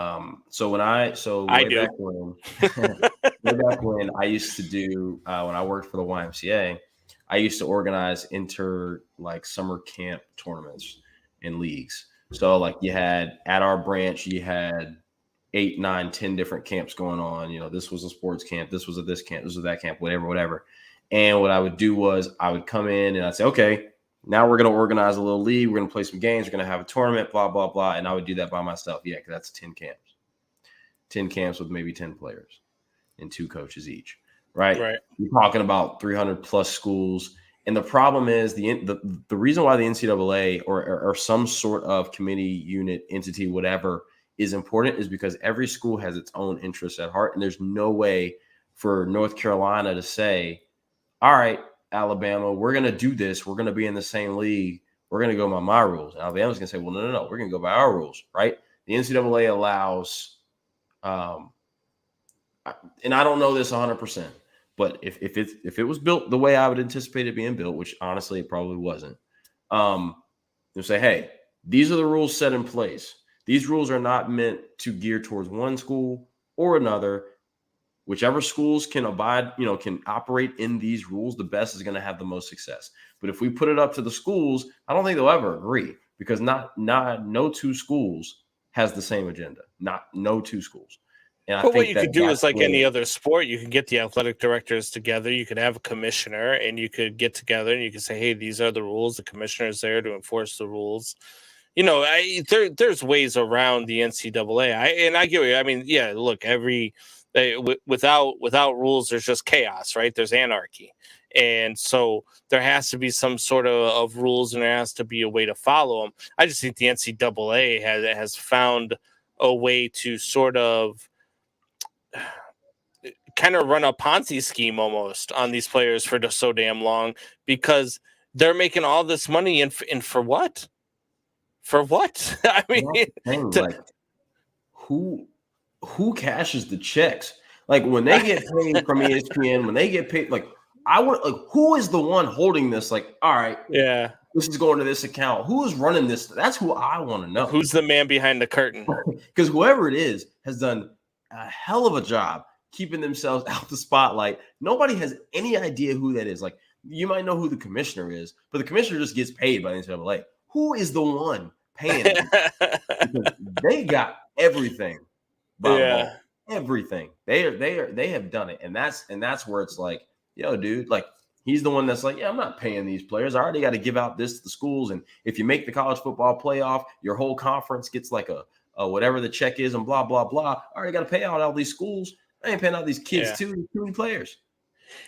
back when I used to do when I worked for the YMCA, I used to organize summer camp tournaments and leagues. So you had at our branch, you had 8, 9, 10 different camps going on. This was a sports camp, this was a this camp, this was that camp, whatever. And what I would do was I would come in and I'd say, okay, now we're going to organize a little league. We're going to play some games. We're going to have a tournament, blah, blah, blah. And I would do that by myself. Yeah, because that's 10 camps. 10 camps with maybe 10 players and 2 coaches each, right? Right. You're talking about 300-plus schools. And the problem is the reason why the NCAA or some sort of committee, unit, entity, whatever, is important is because every school has its own interests at heart. And there's no way for North Carolina to say, all right, Alabama, we're going to do this. We're going to be in the same league. We're going to go by my rules. And Alabama's going to say, well, no. We're going to go by our rules, right? The NCAA allows, and I don't know this 100%, but if it was built the way I would anticipate it being built, which honestly it probably wasn't, they'll say, hey, these are the rules set in place. These rules are not meant to gear towards one school or another. Whichever schools can abide, can operate in these rules, the best is going to have the most success. But if we put it up to the schools, I don't think they'll ever agree because no 2 schools has the same agenda. No 2 schools. And but what you could do is like any other sport, you can get the athletic directors together. You could have a commissioner and you could get together and you could say, hey, these are the rules. The commissioner is there to enforce the rules. There's ways around the NCAA. I get what you, I mean, yeah, look, without rules, there's just chaos, right? There's anarchy. And so there has to be some sort of rules and there has to be a way to follow them. I just think the NCAA has found a way to sort of kind of run a Ponzi scheme almost on these players for so damn long because they're making all this money and for what? For what? I mean, who cashes the checks? When they get paid from ESPN, when they get paid, who is the one holding this? All right, yeah, this is going to this account. Who is running this? That's who I want to know. Who's the man behind the curtain? Because whoever it is has done a hell of a job keeping themselves out the spotlight. Nobody has any idea who that is. You might know who the commissioner is, but the commissioner just gets paid by the NCAA. Who is the one paying them? Because they got everything. Everything. They have done it. And that's where it's yo, dude, like he's the one that's like, yeah, I'm not paying these players. I already got to give out this to the schools. And if you make the college football playoff, your whole conference gets like a whatever the check is and blah, blah, blah. I already got to pay out all these schools. I ain't paying out these kids too many players.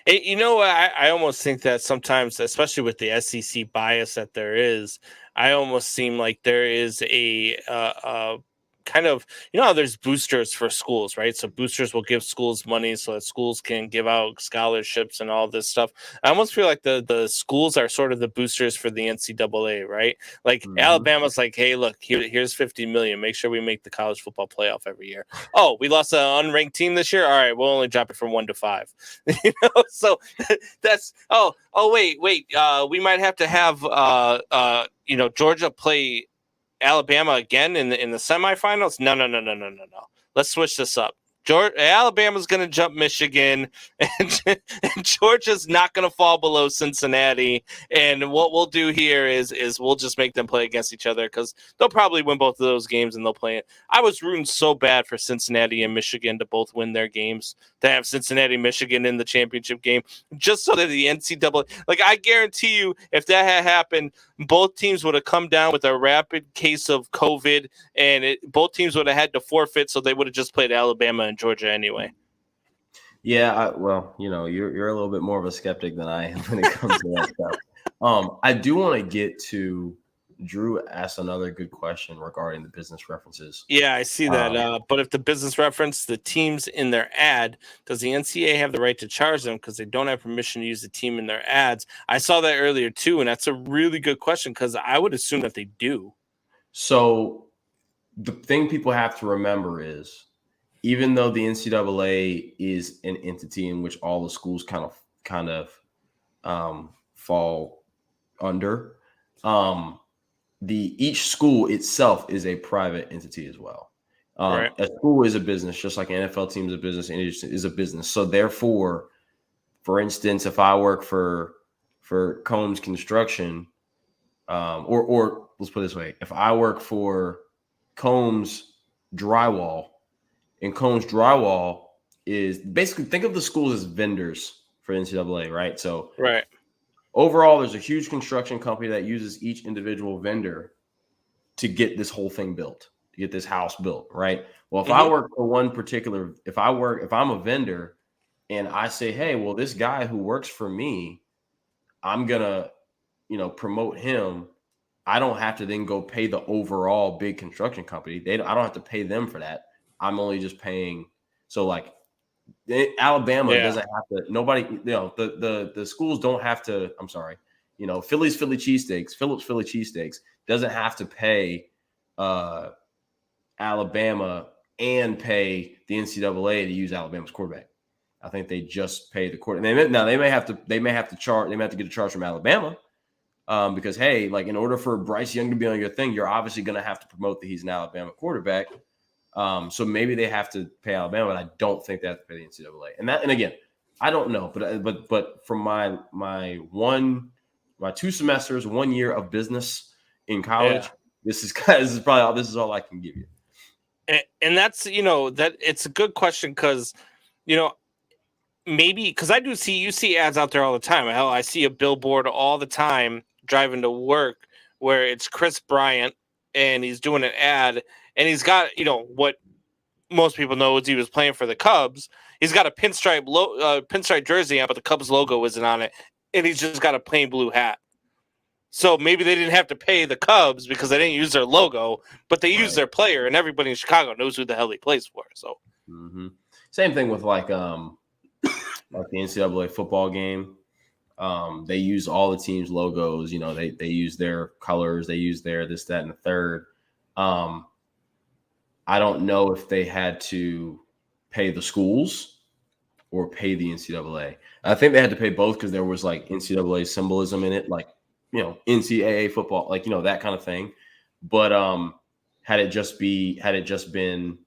You know, I almost think that sometimes, especially with the SEC bias that there is, I almost seem like there is a kind of, you know how there's boosters for schools, right? So boosters will give schools money so that schools can give out scholarships and all this stuff. I almost feel like the schools are sort of the boosters for the NCAA, right? Like Alabama's like, hey, look, here's $50 million. Make sure we make the college football playoff every year. Oh, we lost an unranked team this year. All right, we'll only drop it from 1 to 5. You know, so that's wait. We might have to have Georgia play Alabama again in the semifinals. No. Let's switch this up. Alabama's going to jump Michigan, and Georgia's not going to fall below Cincinnati. And what we'll do here is we'll just make them play against each other because they'll probably win both of those games and they'll play it. I was rooting so bad for Cincinnati and Michigan to both win their games, to have Cincinnati, Michigan in the championship game, just so that the NCAA, like I guarantee you, if that had happened, both teams would have come down with a rapid case of COVID, and both teams would have had to forfeit, so they would have just played Alabama and Georgia anyway. Yeah, you're a little bit more of a skeptic than I am when it comes to that stuff. I do want to get to Drew asked another good question regarding the business references. Yeah, I see that. But if the business reference the teams in their ad, does the NCAA have the right to charge them because they don't have permission to use the team in their ads? I saw that earlier too, and that's a really good question because I would assume that they do. So the thing people have to remember is, even though the NCAA is an entity in which all the schools kind of fall under, each school itself is a private entity as well. Right. A school is a business, just like an NFL team is a business, and it is a business. So therefore, for instance, if I work for Combs Construction, or let's put it this way, if I work for Combs Drywall, and Combs Drywall is basically, think of the schools as vendors for NCAA, right? So right. Overall, there's a huge construction company that uses each individual vendor to get this whole thing built, to get this house built, right? Well, if I work for one particular, if I'm a vendor and I say, hey, well, this guy who works for me, I'm going to, promote him. I don't have to then go pay the overall big construction company. I don't have to pay them for that. I'm only just paying. So like, Alabama doesn't have to. Nobody, the schools don't have to. I'm sorry, Philly cheesesteaks, Phillips Philly cheesesteaks doesn't have to pay Alabama and pay the NCAA to use Alabama's quarterback. I think they just pay the quarterback. Now they may have to get a charge from Alabama because hey, like in order for Bryce Young to be on your thing, you're obviously going to have to promote that he's an Alabama quarterback. So maybe they have to pay Alabama, but I don't think they have to pay the NCAA. And again, I don't know, but from my 2 semesters, 1 year of business in college, this is all I can give you. And that's that it's a good question because maybe because you see ads out there all the time. Hell, I see a billboard all the time driving to work where it's Chris Bryant and he's doing an ad. And he's got, what most people know is he was playing for the Cubs. He's got a pinstripe jersey on, but the Cubs logo isn't on it. And he's just got a plain blue hat. So maybe they didn't have to pay the Cubs because they didn't use their logo, but they used their player, and everybody in Chicago knows who the hell he plays for. So Same thing with like the NCAA football game. They use all the teams' logos. They use their colors. They use their this, that, and the third. I don't know if they had to pay the schools or pay the NCAA. I think they had to pay both because there was like NCAA symbolism in it, like, NCAA football, like, that kind of thing. But had it just been,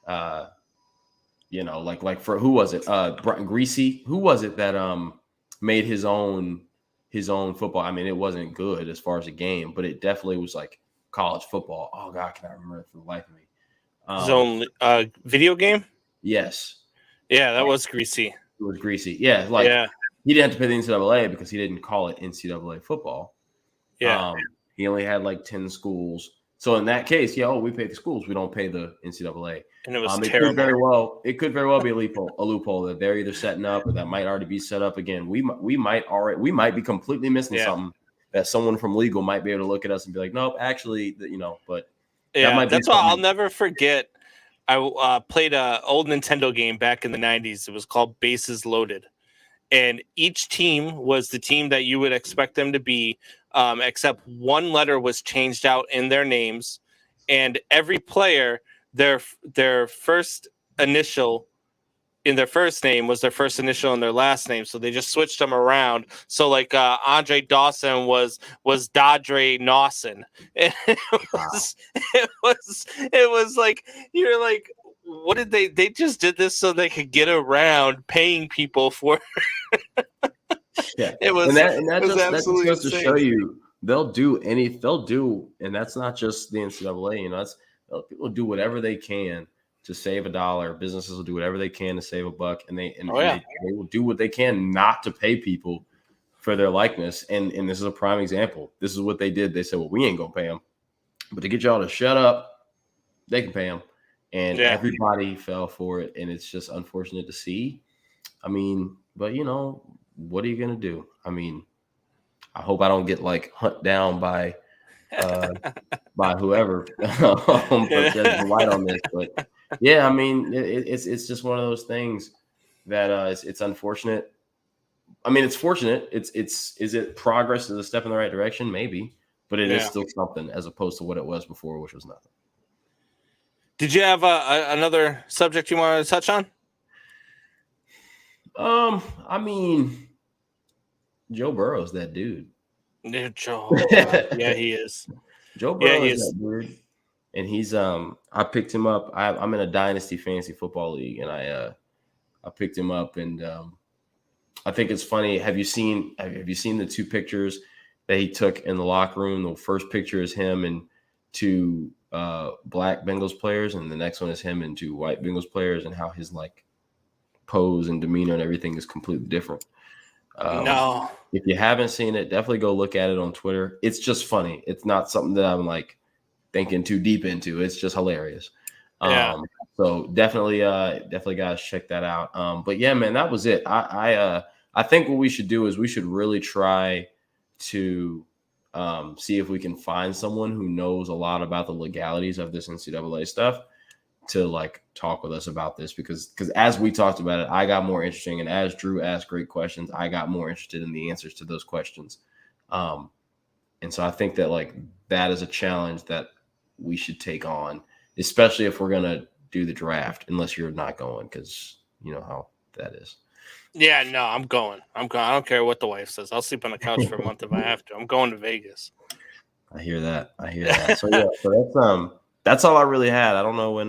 like for who was it? Greasy. Who was it that made his own football? I mean, it wasn't good as far as a game, but it definitely was like college football. Oh God, can I remember it for the life of me? His own video game? Yes. Yeah, that was Greasy. It was Greasy. Yeah, he he didn't have to pay the NCAA because he didn't call it NCAA football. Yeah. He only had like 10 schools. So in that case, we pay the schools. We don't pay the NCAA. And it was It terrible. could very well be a loophole that they're either setting up or that might already be set up again. We might be completely missing something that someone from legal might be able to look at us and be like, nope, actually, but that's why I'll never forget. I played an old Nintendo game back in the 90s. It was called Bases Loaded. And each team was the team that you would expect them to be, except one letter was changed out in their names. And every player, their first initial in their first name was their first initial in their last name. So they just switched them around. So like Andre Dawson was Dodre Nawson. And it was like, you're like, what did they just did this so they could get around paying people for Yeah, it was that's just to show you they'll do, and that's not just the NCAA. People do whatever they can to save $1. Businesses will do whatever they can to save $1, and they will do what they can not to pay people for their likeness. And this is a prime example. This is what they did. They said, well, we ain't gonna pay them, but to get y'all to shut up, they can pay them. And everybody fell for it, and it's just unfortunate to see. I mean, but what are you gonna do? I mean, I hope I don't get like hunt down by whoever for shedding light on this. But yeah, I mean, it's just one of those things that it's unfortunate. I mean, it's fortunate. Is it progress? Is a step in the right direction? Maybe, but it is still something as opposed to what it was before, which was nothing. Did you have another subject you wanted to touch on? I mean, Joe Burrow's that dude. Joe, yeah, he is. Joe Burrow is that dude, and he's I picked him up. I'm in a dynasty fantasy football league, and I picked him up, and I think it's funny. Have you seen the two pictures that he took in the locker room? The first picture is him and two black Bengals players, and the next one is him and two white Bengals players, and how his like pose and demeanor and everything is completely different. No, if you haven't seen it, definitely go look at it on Twitter. It's just funny. It's not something that I'm like thinking too deep into. It's just hilarious. So definitely guys check that out. But yeah, man, that was it. I think what we should do is we should really try to see if we can find someone who knows a lot about the legalities of this NCAA stuff to like talk with us about this, because as we talked about it, I got more interesting, and as Drew asked great questions, I got more interested in the answers to those questions. And so I think that like that is a challenge that we should take on, especially if we're gonna do the draft, unless you're not going, because you know how that is. Yeah, no, I'm going. I don't care what the wife says. I'll sleep on the couch for a month if I have to. I'm going to Vegas. I hear that. So yeah, so that's all I really had. I don't know when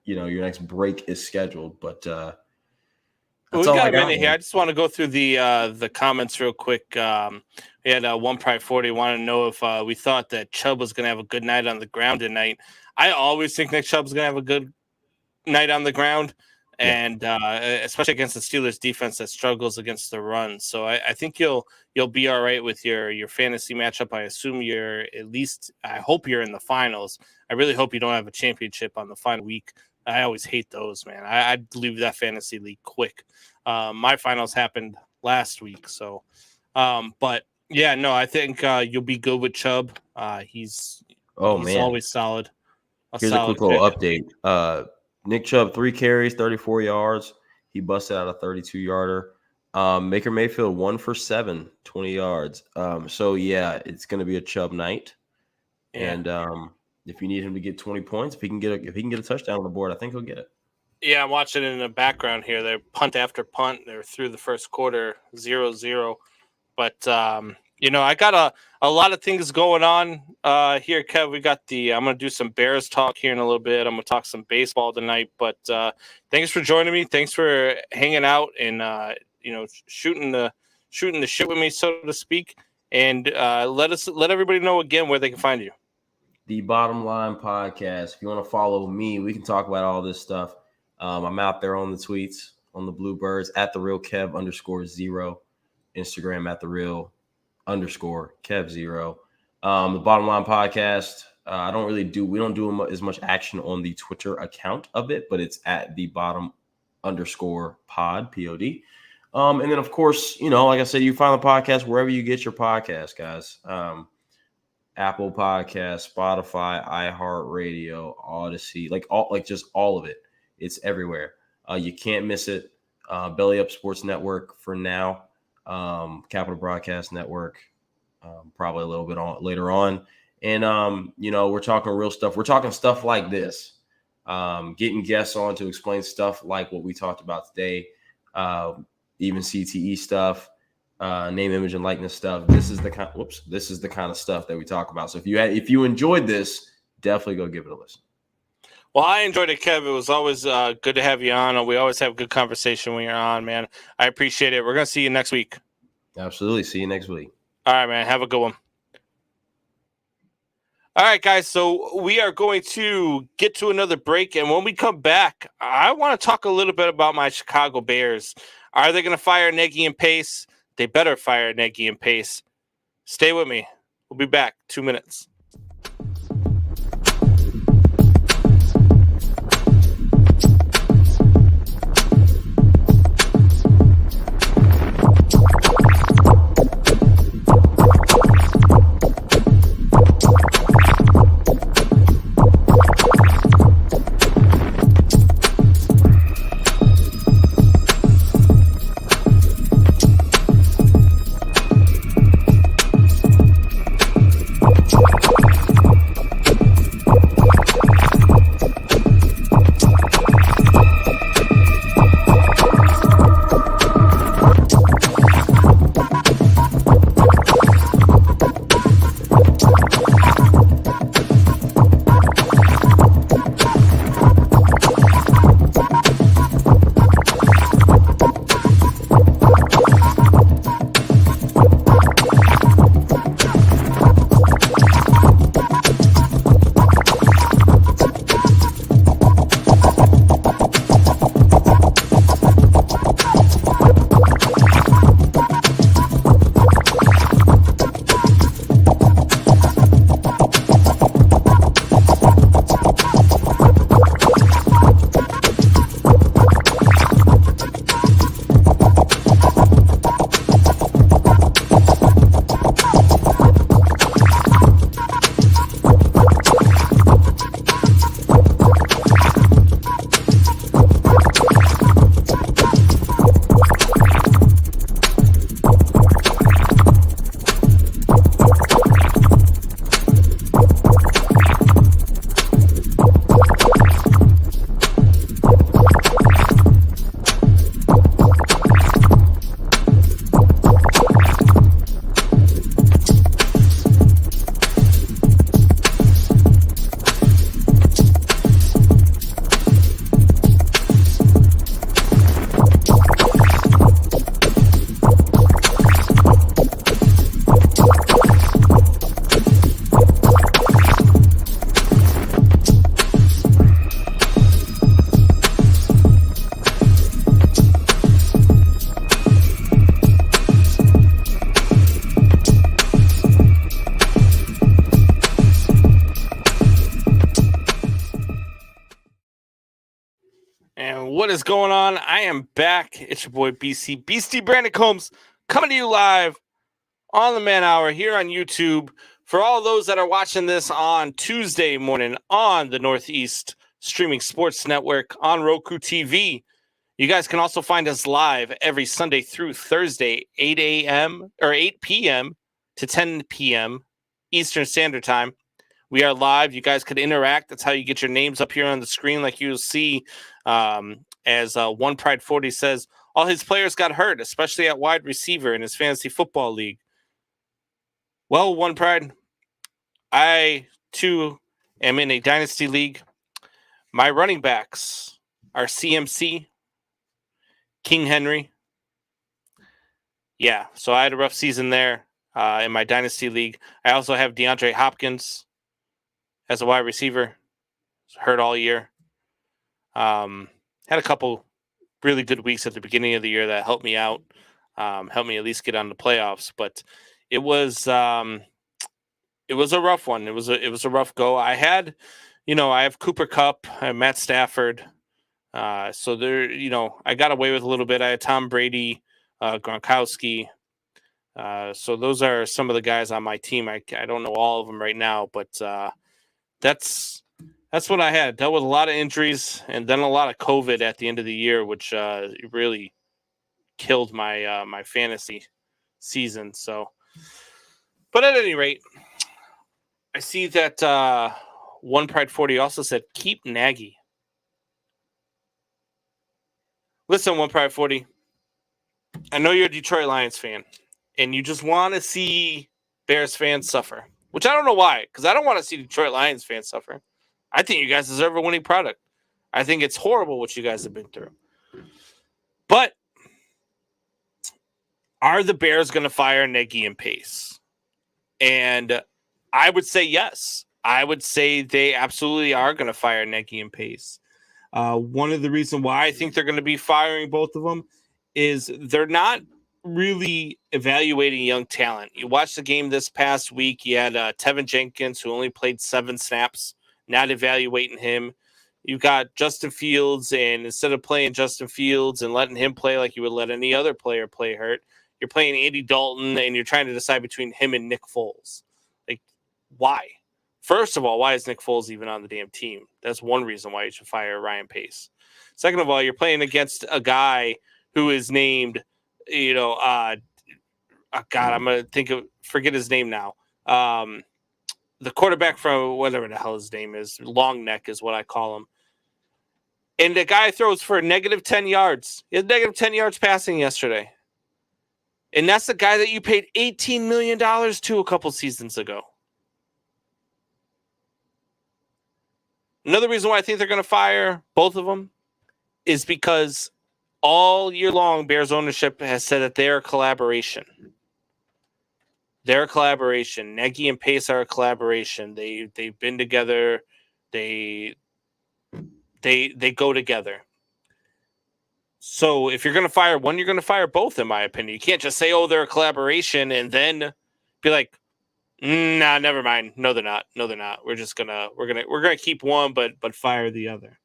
your next break is scheduled, but we got a minute here. I just want to go through the comments real quick. We had one Pride 40 wanted to know if we thought that Chubb was going to have a good night on the ground tonight. I always think Nick Chubb's going to have a good night on the ground, and especially against the Steelers defense that struggles against the run. So I think you'll be all right with your fantasy matchup. I assume I hope you're in the finals. I really hope you don't have a championship on the final week. I always hate those, man. I'd leave that fantasy league quick. My finals happened last week. So, but yeah, no, I think you'll be good with Chubb. He's always solid. Here's a quick little update. Nick Chubb, 3 carries, 34 yards. He busted out a 32-yarder. Baker Mayfield, 1 for 7, 20 yards. So yeah, it's going to be a Chubb night. Yeah. And if you need him to get 20 points, if he can get a touchdown on the board, I think he'll get it. Yeah, I'm watching it in the background here. They're punt after punt. They're through the first quarter, 0-0. But I got a lot of things going on here, Kev. We got I'm going to do some Bears talk here in a little bit. I'm going to talk some baseball tonight. But thanks for joining me. Thanks for hanging out and shooting the shit with me, so to speak. And let everybody know again where they can find you. The Bottom Line Podcast. If you want to follow me, we can talk about all this stuff. I'm out there on the tweets on the Bluebirds, at the real Kev _0, Instagram at the real _Kev0. The Bottom Line Podcast. We don't do as much action on the Twitter account of it, but it's at the bottom _pod, POD. And then, of course, like I said, you find the podcast wherever you get your podcast, guys. Apple Podcasts, Spotify, iHeartRadio, Odyssey, just all of it. It's everywhere. You can't miss it. Belly Up Sports Network for now. Capital Broadcast Network, probably a little bit later on. And, we're talking real stuff. We're talking stuff like this. Getting guests on to explain stuff like what we talked about today. Even CTE stuff, name, image, and likeness stuff. This is the kind of stuff that we talk about. So if you enjoyed this, definitely go give it a listen. Well, I enjoyed it, Kev. It was always good to have you on. We always have good conversation when you're on, man. I appreciate it. We're going to see you next week. Absolutely. See you next week. All right, man. Have a good one. All right, guys. So we are going to get to another break. And when we come back, I want to talk a little bit about my Chicago Bears. Are they going to fire Nagy and Pace? They better fire Nagy and Pace. Stay with me. We'll be back 2 minutes. What is going on? I am back. It's your boy BC, Beastie Brandon Combs, coming to you live on the Man Hour here on YouTube. For all those that are watching this on Tuesday morning on the Northeast Streaming Sports Network on Roku TV, you guys can also find us live every Sunday through Thursday, 8 a.m. or 8 p.m. to 10 p.m. Eastern Standard Time. We are live. You guys could interact. That's how you get your names up here on the screen, like you'll see. As One Pride 40 says, all his players got hurt, especially at wide receiver in his fantasy football league. Well, One Pride, I too am in a dynasty league. My running backs are CMC, King Henry. Yeah, so I had a rough season there in my dynasty league. I also have DeAndre Hopkins as a wide receiver. Hurt all year. Had a couple really good weeks at the beginning of the year that helped me out, helped me at least get on the playoffs. But it was a rough one. It was a rough go. I had, I have Cooper Kupp, I have Matt Stafford. So there, I got away with a little bit. I had Tom Brady, Gronkowski. So those are some of the guys on my team. I don't know all of them right now, but that's what I had. Dealt with a lot of injuries and then a lot of COVID at the end of the year, which really killed my my fantasy season. So, but at any rate, I see that One Pride 40 also said keep Nagy. Listen, One Pride 40, I know you're a Detroit Lions fan, and you just want to see Bears fans suffer, which I don't know why, because I don't want to see Detroit Lions fans suffer. I think you guys deserve a winning product. I think it's horrible what you guys have been through. But are the Bears going to fire Nagy and Pace? And I would say yes. I would say they absolutely are going to fire Nagy and Pace. One of the reasons why I think they're going to be firing both of them is they're not really evaluating young talent. You watched the game this past week. You had Tevin Jenkins, who only played 7 snaps, not evaluating him. You've got Justin Fields, and instead of playing Justin Fields and letting him play like you would let any other player play hurt, you're playing Andy Dalton, and you're trying to decide between him and Nick Foles. Like, why? First of all, why is Nick Foles even on the damn team? That's one reason why you should fire Ryan Pace. Second of all, you're playing against a guy who is named, God, I'm going to forget his name now. The quarterback from whatever the hell his name is, Long Neck is what I call him. And the guy throws for negative 10 yards. He had negative 10 yards passing yesterday. And that's the guy that you paid $18 million to a couple seasons ago. Another reason why I think they're going to fire both of them is because all year long, Bears ownership has said that they're a collaboration. They're a collaboration. Nagy and Pace are a collaboration. They've been together. They go together. So if you're going to fire one, you're going to fire both, in my opinion. You can't just say, "Oh, they're a collaboration," and then be like, "Nah, never mind. No, they're not. No, they're not. We're gonna keep one, but fire the other."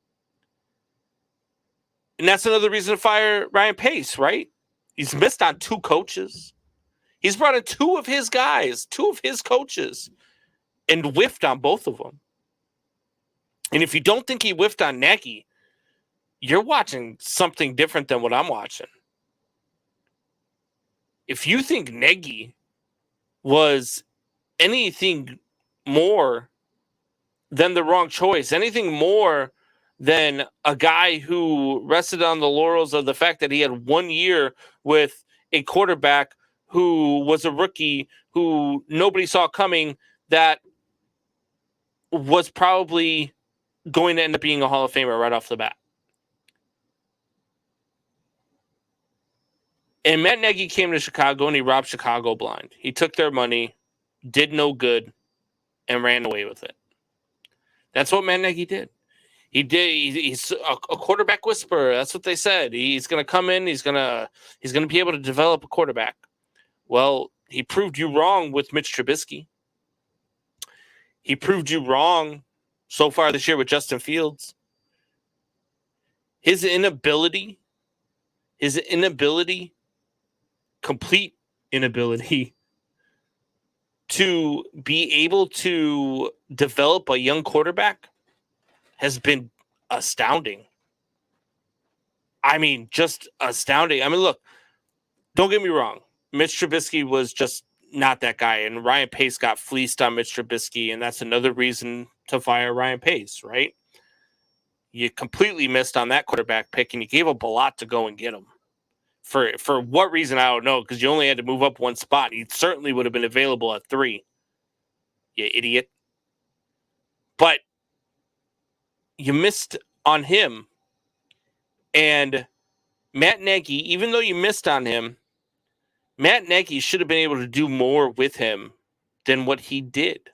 And that's another reason to fire Ryan Pace, right? He's missed on 2 coaches. He's brought in 2 of his guys, 2 of his coaches, and whiffed on both of them. And if you don't think he whiffed on Nagy, you're watching something different than what I'm watching. If you think Nagy was anything more than the wrong choice, anything more than a guy who rested on the laurels of the fact that he had 1 year with a quarterback who was a rookie, who nobody saw coming, that was probably going to end up being a Hall of Famer right off the bat. And Matt Nagy came to Chicago and he robbed Chicago blind. He took their money, did no good, and ran away with it. That's what Matt Nagy did. He's a quarterback whisperer. That's what they said. He's going to come in. He's going to be able to develop a quarterback. Well, he proved you wrong with Mitch Trubisky. He proved you wrong so far this year with Justin Fields. His inability, complete inability to be able to develop a young quarterback has been astounding. I mean, just astounding. I mean, look, don't get me wrong. Mitch Trubisky was just not that guy, and Ryan Pace got fleeced on Mitch Trubisky, and that's another reason to fire Ryan Pace, right? You completely missed on that quarterback pick, and you gave up a lot to go and get him. For what reason, I don't know, because you only had to move up 1 spot. He certainly would have been available at 3. You idiot. But you missed on him. And Matt Nagy, even though you missed on him, Matt Nagy should have been able to do more with him than what he did.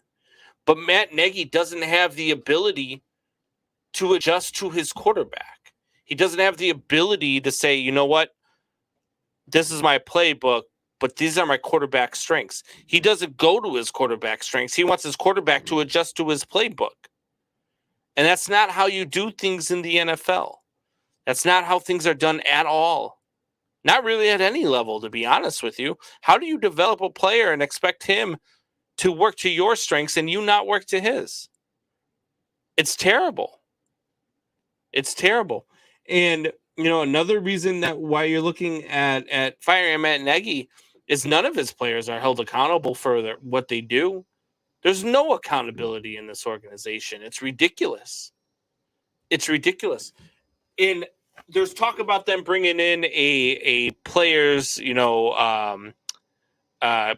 But Matt Nagy doesn't have the ability to adjust to his quarterback. He doesn't have the ability to say, you know what, this is my playbook, but these are my quarterback strengths. He doesn't go to his quarterback strengths. He wants his quarterback to adjust to his playbook. And that's not how you do things in the NFL. That's not how things are done at all. Not really at any level, to be honest with you. How do you develop a player and expect him to work to your strengths and you not work to his? It's terrible. It's terrible. And, you know, another reason that why you're looking at firing Matt Nagy is none of his players are held accountable for what they do. There's no accountability in this organization. It's ridiculous. It's ridiculous. And there's talk about them bringing in a players,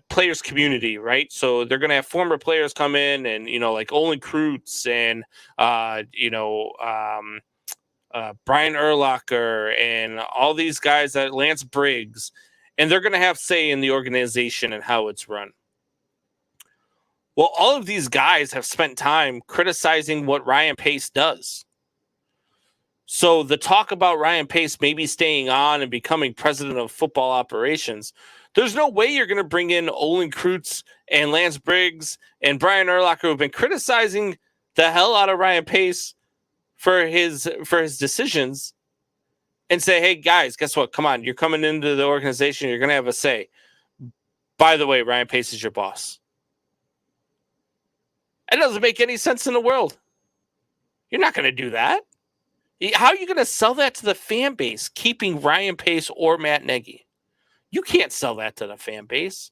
players community, right? So they're going to have former players come in and, you know, like Olin Kreutz and, Brian Urlacher and all these guys, that Lance Briggs, and they're going to have say in the organization and how it's run. Well, all of these guys have spent time criticizing what Ryan Pace does. So the talk about Ryan Pace maybe staying on and becoming president of football operations, there's no way you're going to bring in Olin Kreutz and Lance Briggs and Brian Urlacher, who've been criticizing the hell out of Ryan Pace for his decisions, and say, hey, guys, guess what? Come on, you're coming into the organization. You're going to have a say. By the way, Ryan Pace is your boss. It doesn't make any sense in the world. You're not going to do that. How are you going to sell that to the fan base, keeping Ryan Pace or Matt Nagy? You can't sell that to the fan base.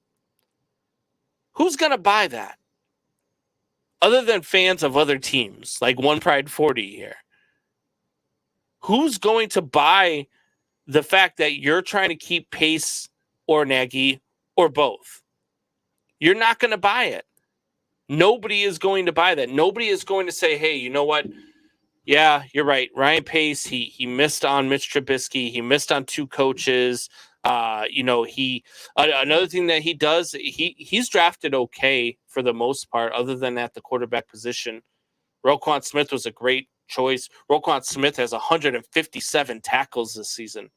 Who's going to buy that? Other than fans of other teams, like One Pride 40 here. Who's going to buy the fact that you're trying to keep Pace or Nagy or both? You're not going to buy it. Nobody is going to buy that. Nobody is going to say, hey, you know what? Yeah, you're right. Ryan Pace, he missed on Mitch Trubisky. He missed on two coaches. Another thing that he does, he's drafted okay for the most part, other than at the quarterback position. Roquan Smith was a great choice. Roquan Smith has 157 tackles this season.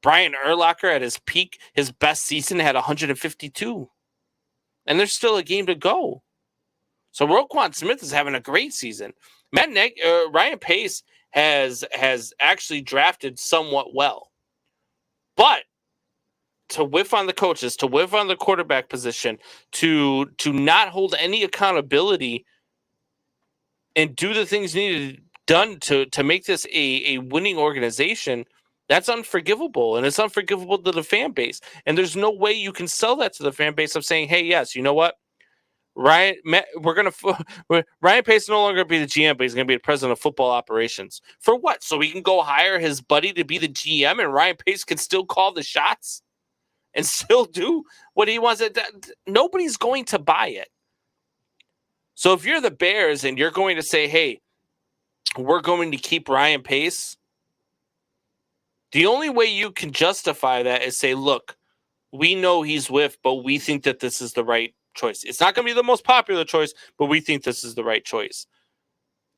Brian Urlacher at his peak, his best season, had 152. And there's still a game to go. So Roquan Smith is having a great season. Ryan Pace has actually drafted somewhat well. But to whiff on the coaches, to whiff on the quarterback position, to not hold any accountability and do the things needed done to make this a winning organization, that's unforgivable. And it's unforgivable to the fan base. And there's no way you can sell that to the fan base of saying, hey, yes, you know what? Ryan Pace no longer going to be the GM, but he's going to be the president of football operations. For what? So he can go hire his buddy to be the GM, and Ryan Pace can still call the shots and still do what he wants. Nobody's going to buy it. So if you're the Bears and you're going to say, hey, we're going to keep Ryan Pace, the only way you can justify that is say, look, we know he's with, but we think that this is the right choice. It's not going to be the most popular choice, but we think this is the right choice.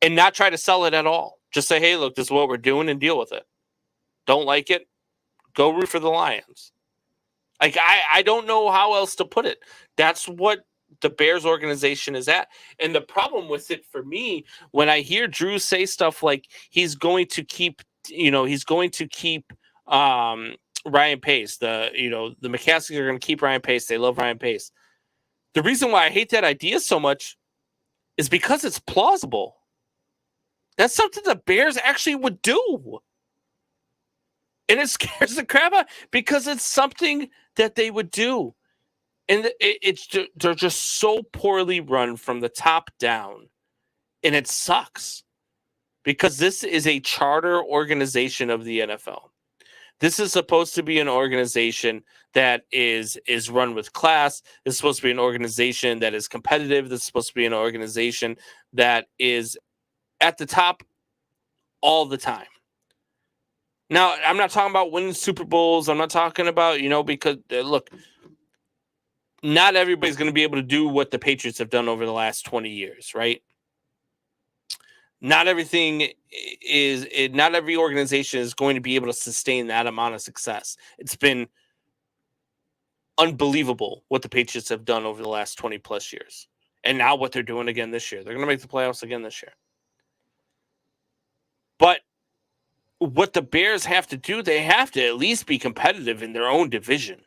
And not try to sell it at all. Just say, hey, look, this is what we're doing and deal with it. Don't like it? Go root for the Lions. Like, I don't know how else to put it. That's what the Bears organization is at. And the problem with it for me, when I hear Drew say stuff like he's going to keep Ryan Pace, the McCaskies are going to keep Ryan Pace. They love Ryan Pace. The reason why I hate that idea so much is because it's plausible. That's something the Bears actually would do. And it scares the crap out because it's something that they would do. And they're just so poorly run from the top down. And it sucks because this is a charter organization of the NFL. This is supposed to be an organization that is run with class. It's supposed to be an organization that is competitive. This is supposed to be an organization that is at the top all the time. Now, I'm not talking about winning Super Bowls. I'm not talking about, because, look, not everybody's going to be able to do what the Patriots have done over the last 20 years, right? Not everything not every organization is going to be able to sustain that amount of success. It's been unbelievable what the Patriots have done over the last 20 plus years. And now what they're doing again this year. They're going to make the playoffs again this year. But what the Bears have to do, they have to at least be competitive in their own division.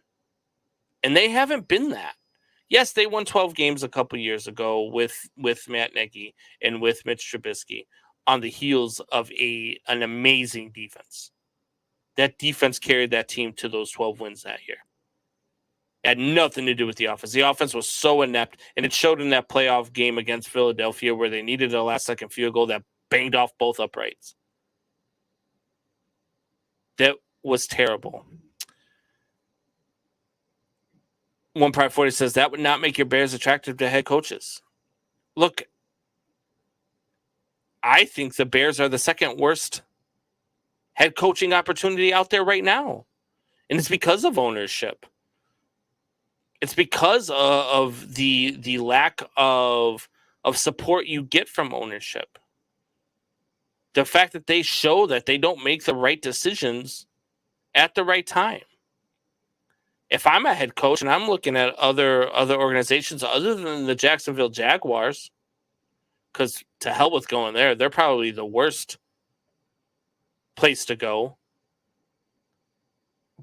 And they haven't been that. Yes, they won 12 games a couple years ago with Matt Nagy and with Mitch Trubisky on the heels of an amazing defense. That defense carried that team to those 12 wins that year. It had nothing to do with the offense. The offense was so inept, and it showed in that playoff game against Philadelphia where they needed a last-second field goal that banged off both uprights. That was terrible. One Pride 40 says that would not make your Bears attractive to head coaches. Look, I think the Bears are the second worst head coaching opportunity out there right now. And it's because of ownership. It's because of the lack of support you get from ownership. The fact that they show that they don't make the right decisions at the right time. If I'm a head coach and I'm looking at other organizations other than the Jacksonville Jaguars, because to hell with going there, they're probably the worst place to go.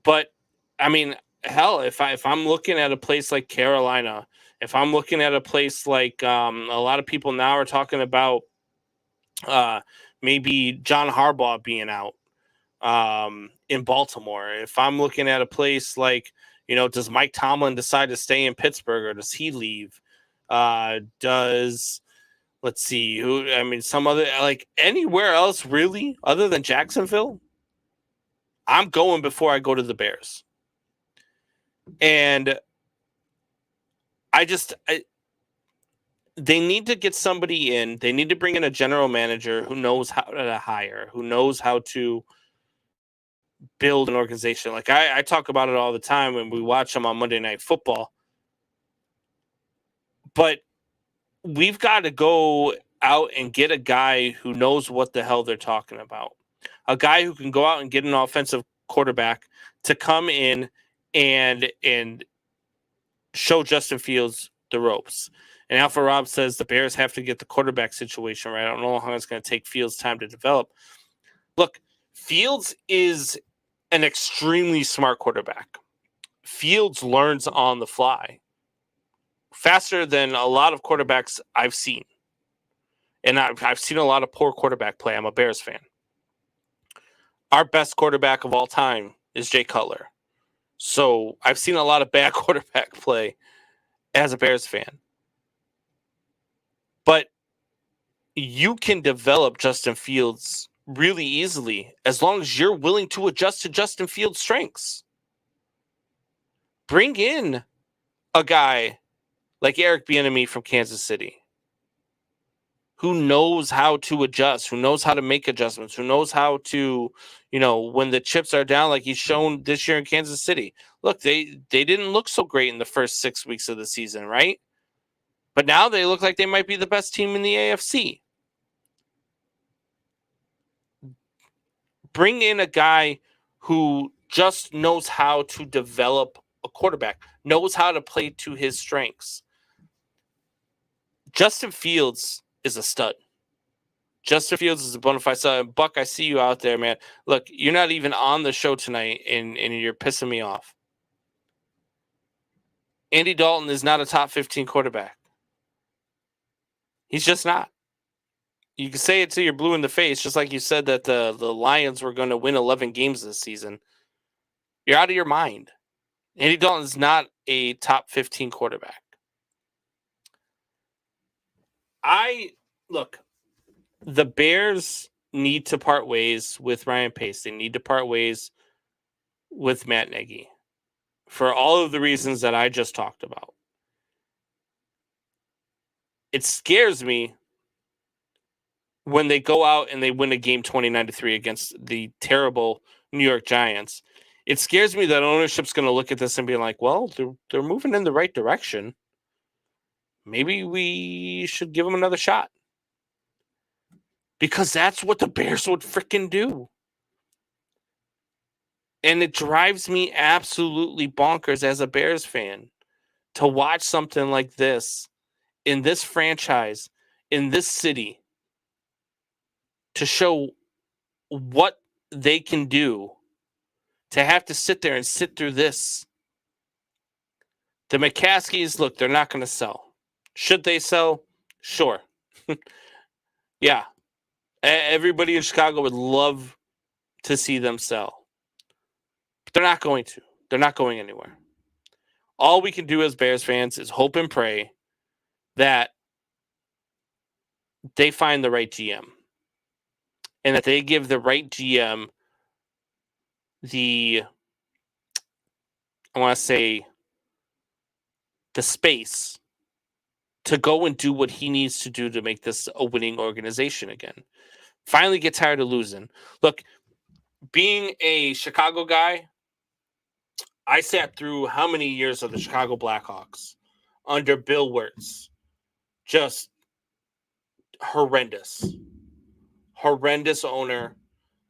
But I mean, hell, if I'm looking at a place like Carolina, if I'm looking at a place like a lot of people now are talking about maybe John Harbaugh being out in Baltimore. If I'm looking at a place like, does Mike Tomlin decide to stay in Pittsburgh or does he leave? Let's see, some other, like anywhere else really other than Jacksonville, I'm going before I go to the Bears. And they need to get somebody in. They need to bring in a general manager who knows how to hire, who knows how to build an organization. Like I talk about it all the time when we watch them on Monday Night Football. But we've got to go out and get a guy who knows what the hell they're talking about. A guy who can go out and get an offensive quarterback to come in and show Justin Fields the ropes. And Alpha Rob says the Bears have to get the quarterback situation right. I don't know how it's going to take Fields time to develop. Look, Fields is an extremely smart quarterback. Fields learns on the fly faster than a lot of quarterbacks I've seen. And I've seen a lot of poor quarterback play. I'm a Bears fan. Our best quarterback of all time is Jay Cutler. So I've seen a lot of bad quarterback play as a Bears fan. But you can develop Justin Fields really easily as long as you're willing to adjust to Justin Fields' strengths. Bring in a guy like Eric Bieniemy from Kansas City who knows how to adjust, who knows how to make adjustments, who knows how to, when the chips are down like he's shown this year in Kansas City. Look, they didn't look so great in the first 6 weeks of the season, right? But now they look like they might be the best team in the AFC. Bring in a guy who just knows how to develop a quarterback, knows how to play to his strengths. Justin Fields is a stud. Justin Fields is a bona fide stud. Buck, I see you out there, man. Look, you're not even on the show tonight, and you're pissing me off. Andy Dalton is not a top 15 quarterback. He's just not. You can say it till you're blue in the face, just like you said that the Lions were going to win 11 games this season. You're out of your mind. Andy Dalton is not a top 15 quarterback. Look, the Bears need to part ways with Ryan Pace. They need to part ways with Matt Nagy for all of the reasons that I just talked about. It scares me when they go out and they win a game 29-3 against the terrible New York Giants. It scares me that ownership's going to look at this and be like, well, they're moving in the right direction. Maybe we should give them another shot. because that's what the Bears would freaking do. And it drives me absolutely bonkers as a Bears fan to watch something like this in this franchise, in this city, to show what they can do, to have to sit there and sit through this. The McCaskies, look, they're not going to sell. Should they sell? Sure. Yeah. Everybody in Chicago would love to see them sell. But they're not going to. They're not going anywhere. All we can do as Bears fans is hope and pray that they find the right GM. And that they give the right GM the space to go and do what he needs to do to make this a winning organization again. Finally get tired of losing. Look, being a Chicago guy, I sat through how many years of the Chicago Blackhawks under Bill Wirtz? Just horrendous. Horrendous owner.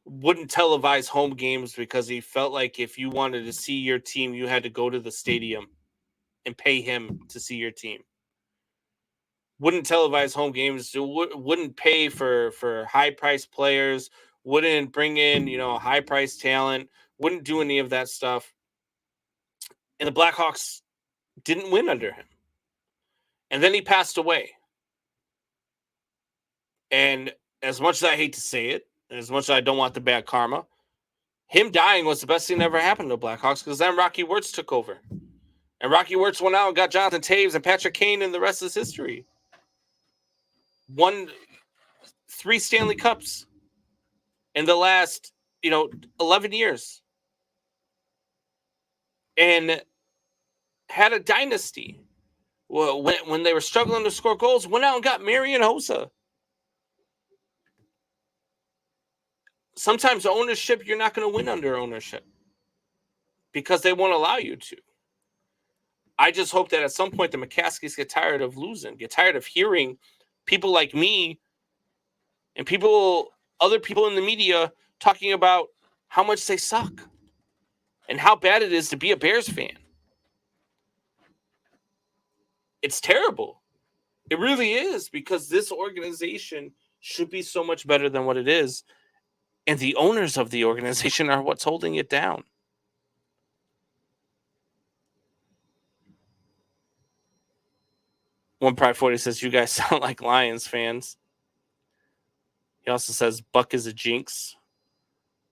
Wouldn't televise home games because he felt like if you wanted to see your team, you had to go to the stadium and pay him to see your team. Wouldn't televise home games. Wouldn't pay for high-priced players. Wouldn't bring in, high-priced talent. Wouldn't do any of that stuff. And the Blackhawks didn't win under him. And then he passed away. And as much as I hate to say it, and as much as I don't want the bad karma, him dying was the best thing that ever happened to the Blackhawks because then Rocky Wirtz took over. And Rocky Wirtz went out and got Jonathan Taves and Patrick Kane, and the rest is history. Won 3 Stanley Cups in the last, 11 years. And had a dynasty. Well, when they were struggling to score goals, went out and got Marian Hossa. Sometimes ownership, you're not going to win under ownership because they won't allow you to. I just hope that at some point the McCaskies get tired of losing, get tired of hearing people like me and other people in the media talking about how much they suck and how bad it is to be a Bears fan. It's terrible. It really is, because this organization should be so much better than what it is. And the owners of the organization are what's holding it down. One Pride 40 says, you guys sound like Lions fans. He also says, Buck is a jinx.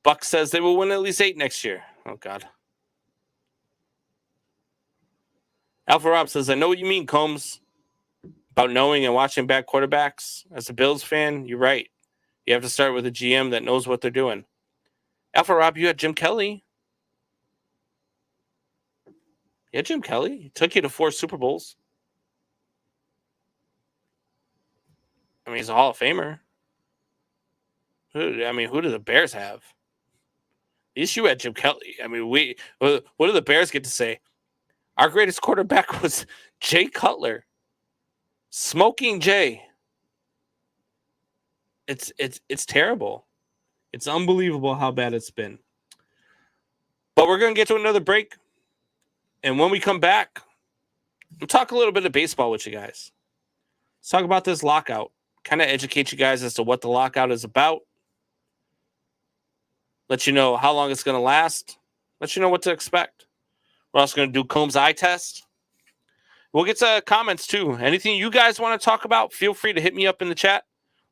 Buck says they will win at least 8 next year. Oh, God. Alpha Rob says, I know what you mean, Combs, about knowing and watching bad quarterbacks. As a Bills fan, you're right. You have to start with a GM that knows what they're doing. Alpha Rob, you had Jim Kelly. Yeah, Jim Kelly. He took you to 4 Super Bowls. I mean, he's a Hall of Famer. Who do the Bears have? At least you had Jim Kelly. I mean, what do the Bears get to say? Our greatest quarterback was Jay Cutler. Smoking Jay. It's terrible. It's unbelievable how bad it's been. But we're going to get to another break. And when we come back, we'll talk a little bit of baseball with you guys. Let's talk about this lockout. Kind of educate you guys as to what the lockout is about. Let you know how long it's going to last. Let you know what to expect. We're also going to do Combs' eye test. We'll get to comments too. Anything you guys want to talk about, feel free to hit me up in the chat.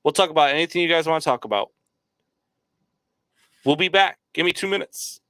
We'll talk about anything you guys want to talk about. We'll be back. Give me 2 minutes.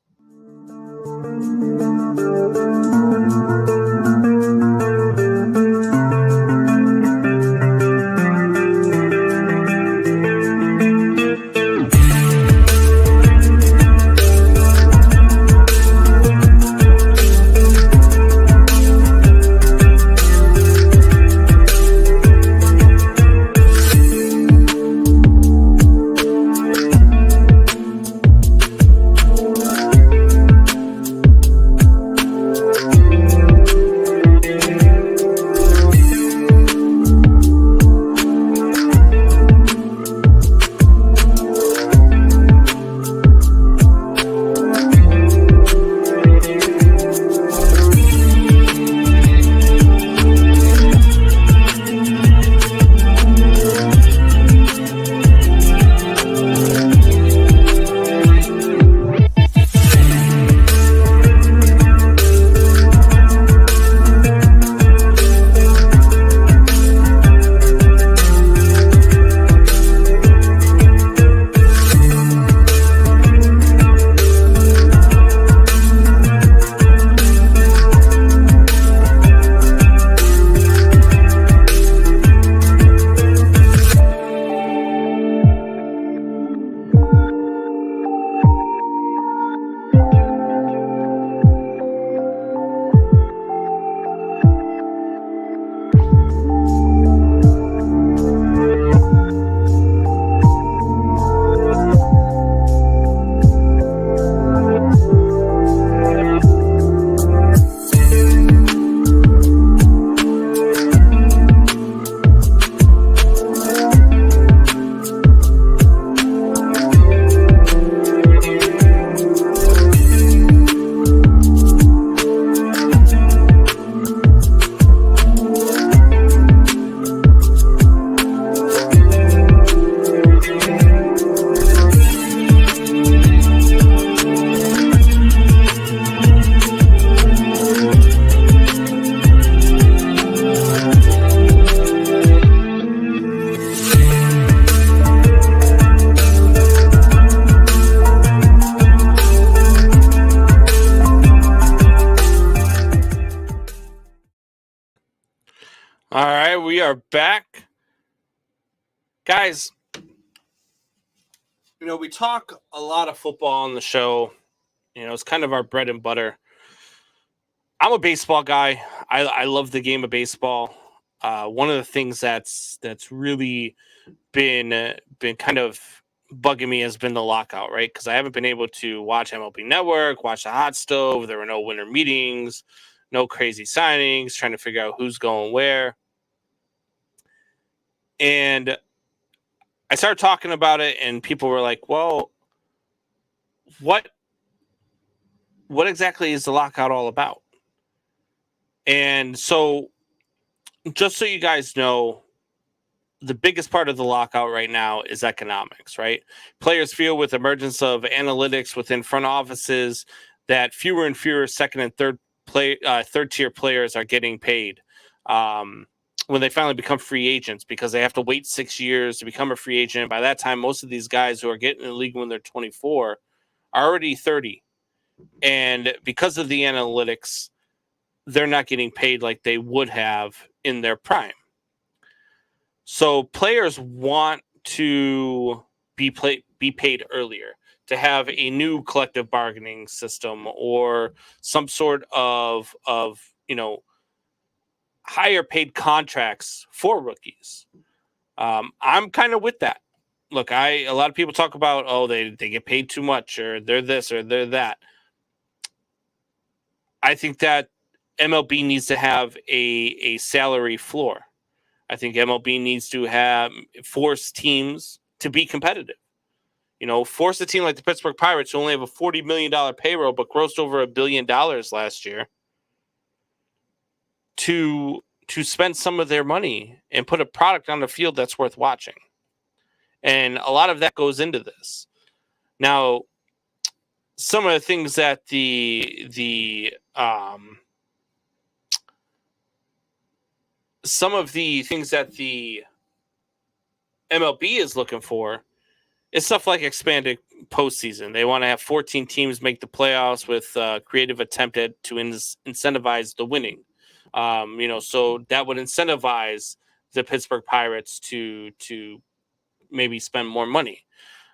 All right, we are back. Guys, we talk a lot of football on the show. It's kind of our bread and butter. I'm a baseball guy. I love the game of baseball. One of the things that's really been kind of bugging me has been the lockout, right? Because I haven't been able to watch MLB Network, watch the hot stove. There were no winter meetings, no crazy signings, trying to figure out who's going where. And I started talking about it, and people were like, well, what exactly is the lockout all about? And so, just so you guys know, the biggest part of the lockout right now is economics, right? Players feel with emergence of analytics within front offices that fewer and fewer second and third tier players are getting paid when they finally become free agents, because they have to wait 6 years to become a free agent. By that time, most of these guys who are getting in the league when they're 24 are already 30. And because of the analytics, they're not getting paid like they would have in their prime. So players want to be paid earlier, to have a new collective bargaining system or some sort of higher paid contracts for rookies. I'm kind of with that. Look, a lot of people talk about, oh, they get paid too much, or they're this or they're that. I think that MLB needs to have a salary floor. I think MLB needs to force teams to be competitive. Force a team like the Pittsburgh Pirates, who only have a $40 million payroll but grossed over $1 billion last year, to spend some of their money and put a product on the field that's worth watching. And a lot of that goes into this. Now, some of the things that the MLB is looking for is stuff like expanded postseason. They want to have 14 teams make the playoffs with creative attempt to incentivize the winning. So that would incentivize the Pittsburgh Pirates to maybe spend more money.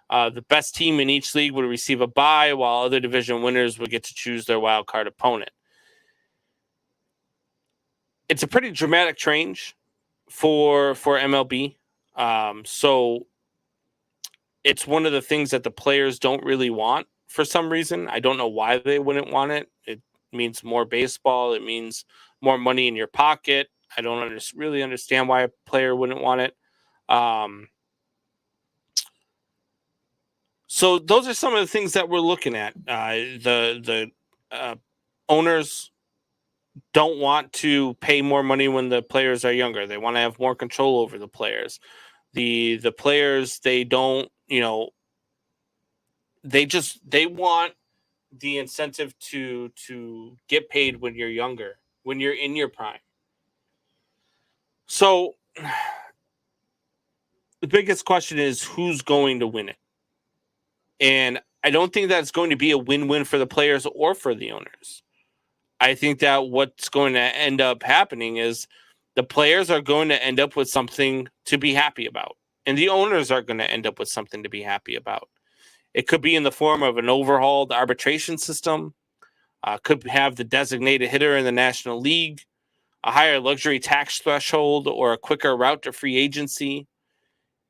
The best team in each league would receive a bye, while other division winners would get to choose their wild card opponent. It's a pretty dramatic change for MLB. So it's one of the things that the players don't really want for some reason. I don't know why they wouldn't want it. It means more baseball. It means more money in your pocket. I don't really understand why a player wouldn't want it. So those are some of the things that we're looking at. The owners don't want to pay more money when the players are younger. They want to have more control over the players. The players, they don't, they want the incentive to get paid when you're younger, when you're in your prime. So the biggest question is, who's going to win it? And I don't think that's going to be a win-win for the players or for the owners. I think that what's going to end up happening is the players are going to end up with something to be happy about, and the owners are going to end up with something to be happy about. It could be in the form of an overhauled arbitration system, could have the designated hitter in the National League, a higher luxury tax threshold, or a quicker route to free agency.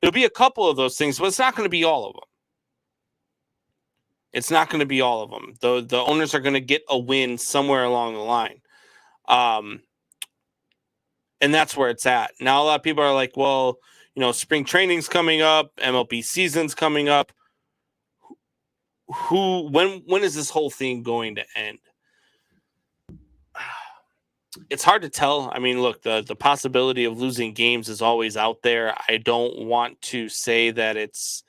It'll be a couple of those things, but it's not going to be all of them. It's not going to be all of them. The owners are going to get a win somewhere along the line. And that's where it's at. Now, a lot of people are like, well, spring training's coming up, MLB season's coming up. When is this whole thing going to end? It's hard to tell. I mean, look, the possibility of losing games is always out there. I don't want to say that it's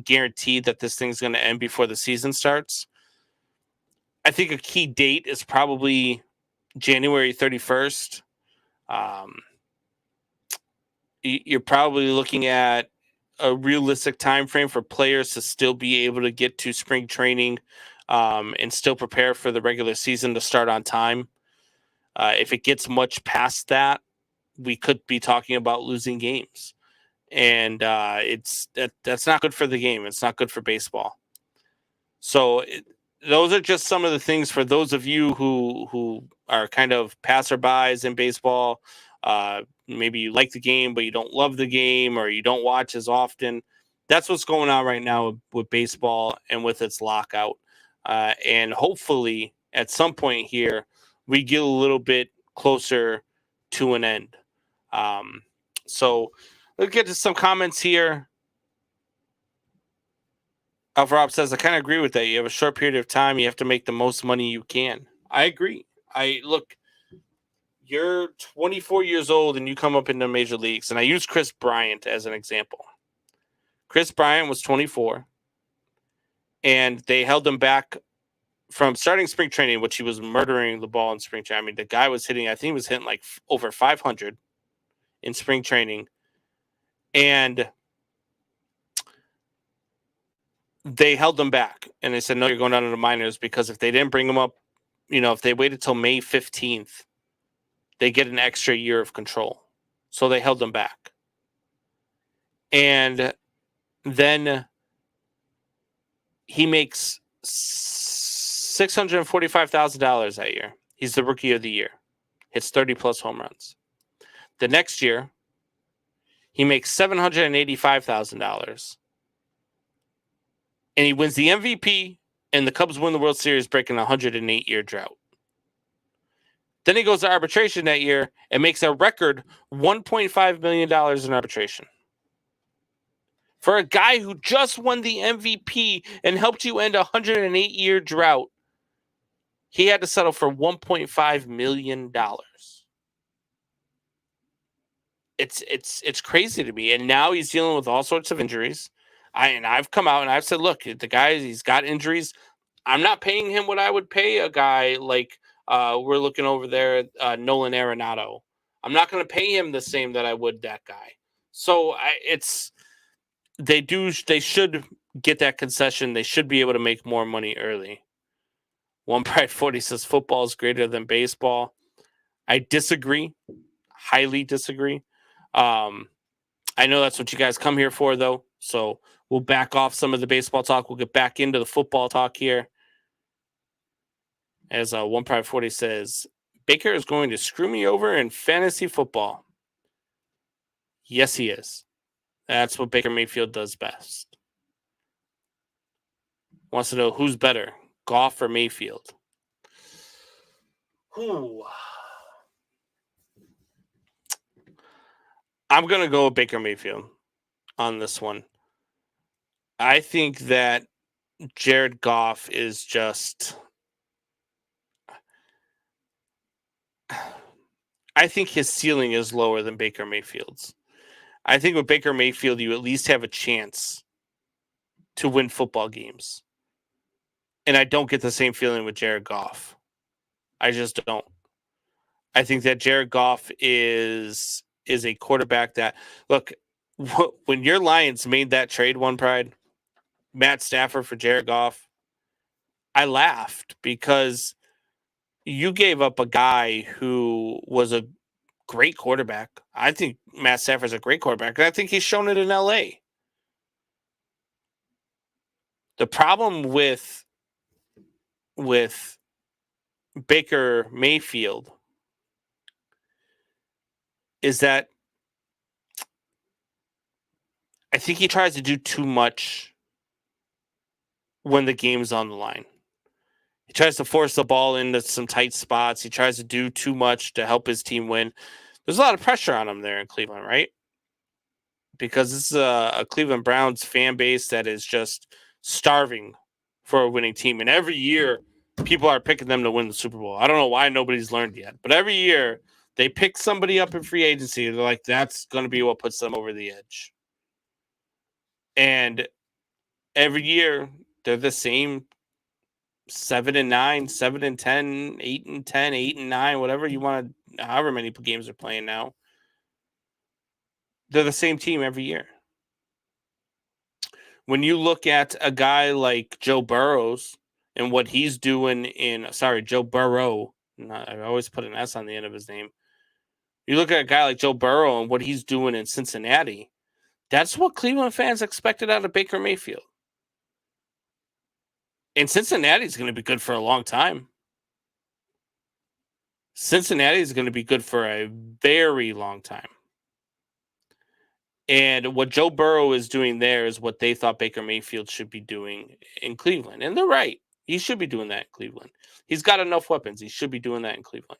guaranteed that this thing's going to end before the season starts. I think a key date is probably January 31st. You're probably looking at a realistic time frame for players to still be able to get to spring training and still prepare for the regular season to start on time. If it gets much past that, we could be talking about losing games. And that's not good for the game. It's not good for baseball. So those are just some of the things for those of you who are kind of passerbys in baseball. Maybe you like the game, but you don't love the game, or you don't watch as often. That's what's going on right now with baseball and with its lockout. And hopefully at some point here, we get a little bit closer to an end. So let's get to some comments here. Alpha Rob says, I kind of agree with that. You have a short period of time. You have to make the most money you can. I agree. Look, you're 24 years old and you come up in the major leagues. And I use Chris Bryant as an example. Chris Bryant was 24 and they held him back from starting spring training, which he was murdering the ball in spring training. I mean, the guy was hitting, I think he was hitting like over 500 in spring training. And they held them back and they said, no, you're going down to the minors, because if they didn't bring him up, if they waited till May 15th, they get an extra year of control. So they held him back. And then he makes $645,000 that year. He's the rookie of the year. Hits 30 plus home runs. The next year, he makes $785,000. And he wins the MVP, and the Cubs win the World Series, breaking a 108-year drought. Then he goes to arbitration that year and makes a record $1.5 million in arbitration. For a guy who just won the MVP and helped you end a 108-year drought, he had to settle for $1.5 million. It's crazy to me. And now he's dealing with all sorts of injuries. I've come out and I've said, look, the guy, he's got injuries. I'm not paying him what I would pay a guy like we're looking over there, Nolan Arenado. I'm not going to pay him the same that I would that guy. So they should get that concession. They should be able to make more money early. One Pride 40 says football is greater than baseball. I disagree. Highly disagree. I know that's what you guys come here for, though. So we'll back off some of the baseball talk. We'll get back into the football talk here. As One Pride 40 says, Baker is going to screw me over in fantasy football. Yes, he is. That's what Baker Mayfield does best. Wants to know who's better, Goff or Mayfield. Ooh. I'm going to go with Baker Mayfield on this one. I think that Jared Goff is just... I think his ceiling is lower than Baker Mayfield's. I think with Baker Mayfield, you at least have a chance to win football games. And I don't get the same feeling with Jared Goff. I just don't. I think that Jared Goff is a quarterback that, look, when your Lions made that trade, One Pride, Matt Stafford for Jared Goff, I laughed because you gave up a guy who was a great quarterback. I think Matt Stafford's a great quarterback, and I think he's shown it in LA. The problem with Baker Mayfield is that I think he tries to do too much when the game's on the line. He tries to force the ball into some tight spots. He tries to do too much to help his team win. There's a lot of pressure on him there in Cleveland, right? Because this is a Cleveland Browns fan base that is just starving for a winning team. And every year, people are picking them to win the Super Bowl. I don't know why nobody's learned yet. But every year, they pick somebody up in free agency. They're like, that's going to be what puts them over the edge. And every year, they're the same 7-9, 7-10, 8-10, 8-9, whatever you want to, however many games they're playing now. They're the same team every year. When you look at a guy like Joe Burrows and what he's doing Joe Burrow, I always put an S on the end of his name. You look at a guy like Joe Burrow and what he's doing in Cincinnati. That's what Cleveland fans expected out of Baker Mayfield. And Cincinnati's going to be good for a long time. Cincinnati is going to be good for a very long time. And what Joe Burrow is doing there is what they thought Baker Mayfield should be doing in Cleveland. And they're right. He should be doing that in Cleveland. He's got enough weapons. He should be doing that in Cleveland.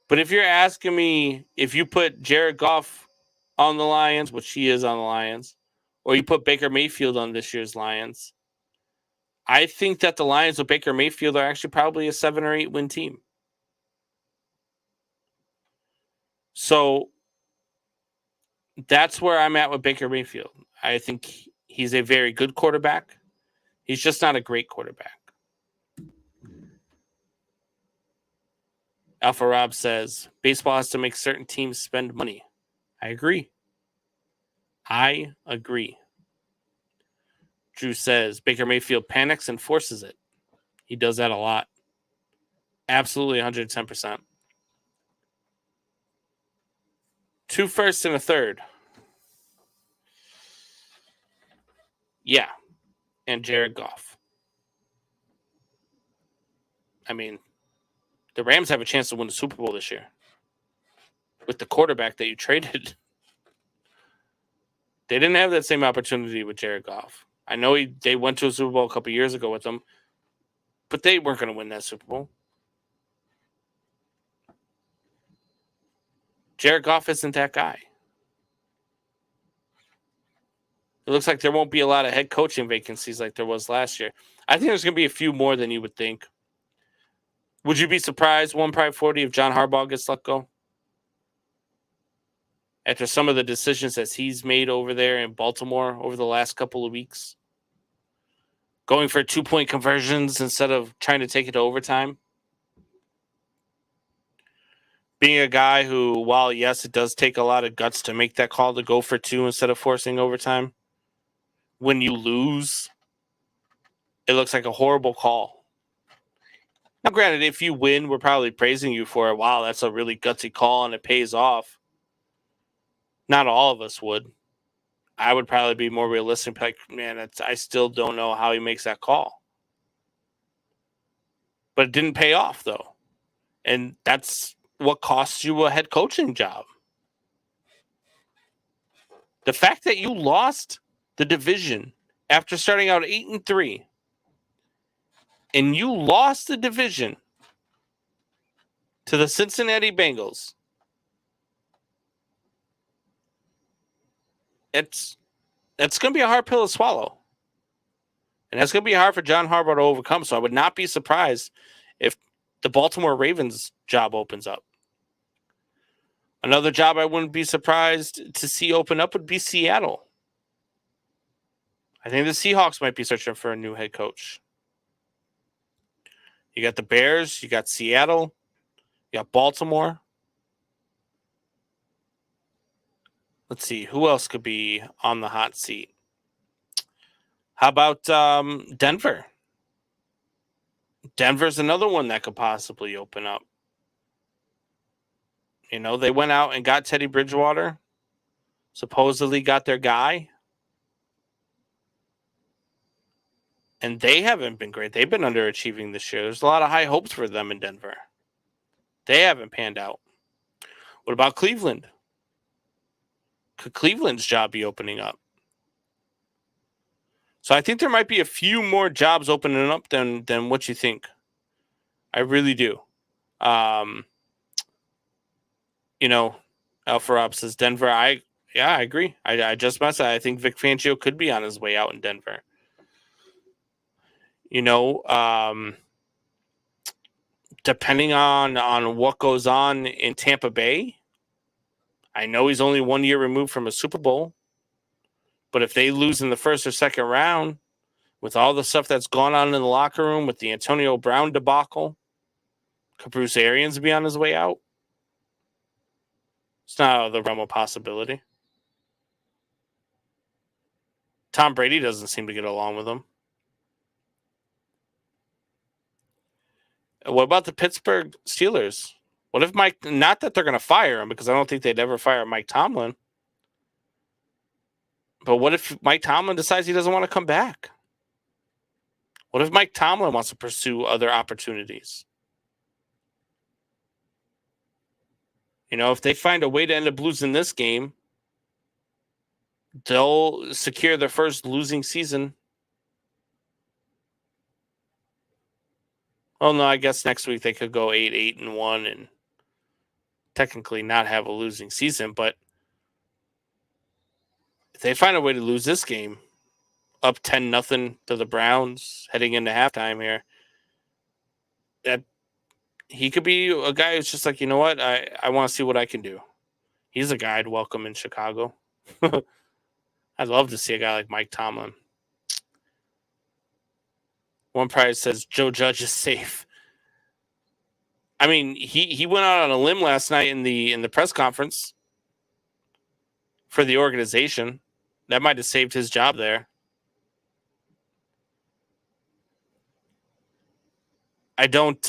But if you're asking me if you put Jared Goff on the Lions, which he is on the Lions, or you put Baker Mayfield on this year's Lions, I think that the Lions with Baker Mayfield are actually probably a 7 or 8 win team. So that's where I'm at with Baker Mayfield. I think he's a very good quarterback. He's just not a great quarterback. Alpha Rob says, baseball has to make certain teams spend money. I agree. Drew says, Baker Mayfield panics and forces it. He does that a lot. Absolutely 110%. 2 firsts and a third. Yeah. And Jared Goff. I mean, the Rams have a chance to win the Super Bowl this year with the quarterback that you traded. They didn't have that same opportunity with Jared Goff. I know they went to a Super Bowl a couple years ago with him, but they weren't going to win that Super Bowl. Jared Goff isn't that guy. It looks like there won't be a lot of head coaching vacancies like there was last year. I think there's going to be a few more than you would think. Would you be surprised, 1/40, if John Harbaugh gets let go? After some of the decisions that he's made over there in Baltimore over the last couple of weeks? Going for 2-point conversions instead of trying to take it to overtime? Being a guy who, while yes, it does take a lot of guts to make that call to go for 2 instead of forcing overtime, when you lose, it looks like a horrible call. Now, granted, if you win, we're probably praising you for it. Wow, that's a really gutsy call and it pays off. Not all of us would. I would probably be more realistic. Like, man, I still don't know how he makes that call. But it didn't pay off, though. And that's what costs you a head coaching job. The fact that you lost the division after starting out 8-3, and you lost the division to the Cincinnati Bengals, it's going to be a hard pill to swallow. And that's going to be hard for John Harbaugh to overcome. So I would not be surprised if the Baltimore Ravens job opens up. Another job I wouldn't be surprised to see open up would be Seattle. I think the Seahawks might be searching for a new head coach. You got the Bears, you got Seattle, you got Baltimore. Let's see, who else could be on the hot seat? How about Denver? Denver's another one that could possibly open up. You know, they went out and got Teddy Bridgewater, supposedly got their guy. And they haven't been great. They've been underachieving this year. There's a lot of high hopes for them in Denver. They haven't panned out. What about Cleveland? Could Cleveland's job be opening up? So I think there might be a few more jobs opening up than what you think. I really do. Alpha Rob says Denver. I agree. I just messed. I think Vic Fangio could be on his way out in Denver. Depending on what goes on in Tampa Bay, I know he's only 1 year removed from a Super Bowl, but if they lose in the first or second round, with all the stuff that's gone on in the locker room with the Antonio Brown debacle, could Bruce Arians be on his way out? It's not out of the realm of possibility. Tom Brady doesn't seem to get along with him. What about the Pittsburgh Steelers? What if Mike, not that they're going to fire him, because I don't think they'd ever fire Mike Tomlin. But what if Mike Tomlin decides he doesn't want to come back? What if Mike Tomlin wants to pursue other opportunities? If they find a way to end up losing this game, they'll secure their first losing season. Oh, no, I guess next week they could go 8-1 and technically not have a losing season. But if they find a way to lose this game, up 10-0 to the Browns heading into halftime here, that he could be a guy who's just like, you know what? I want to see what I can do. He's a guy I'd welcome in Chicago. I'd love to see a guy like Mike Tomlin. One prize says Joe Judge is safe. I mean, he went out on a limb last night in the press conference for the organization. That might have saved his job there. I don't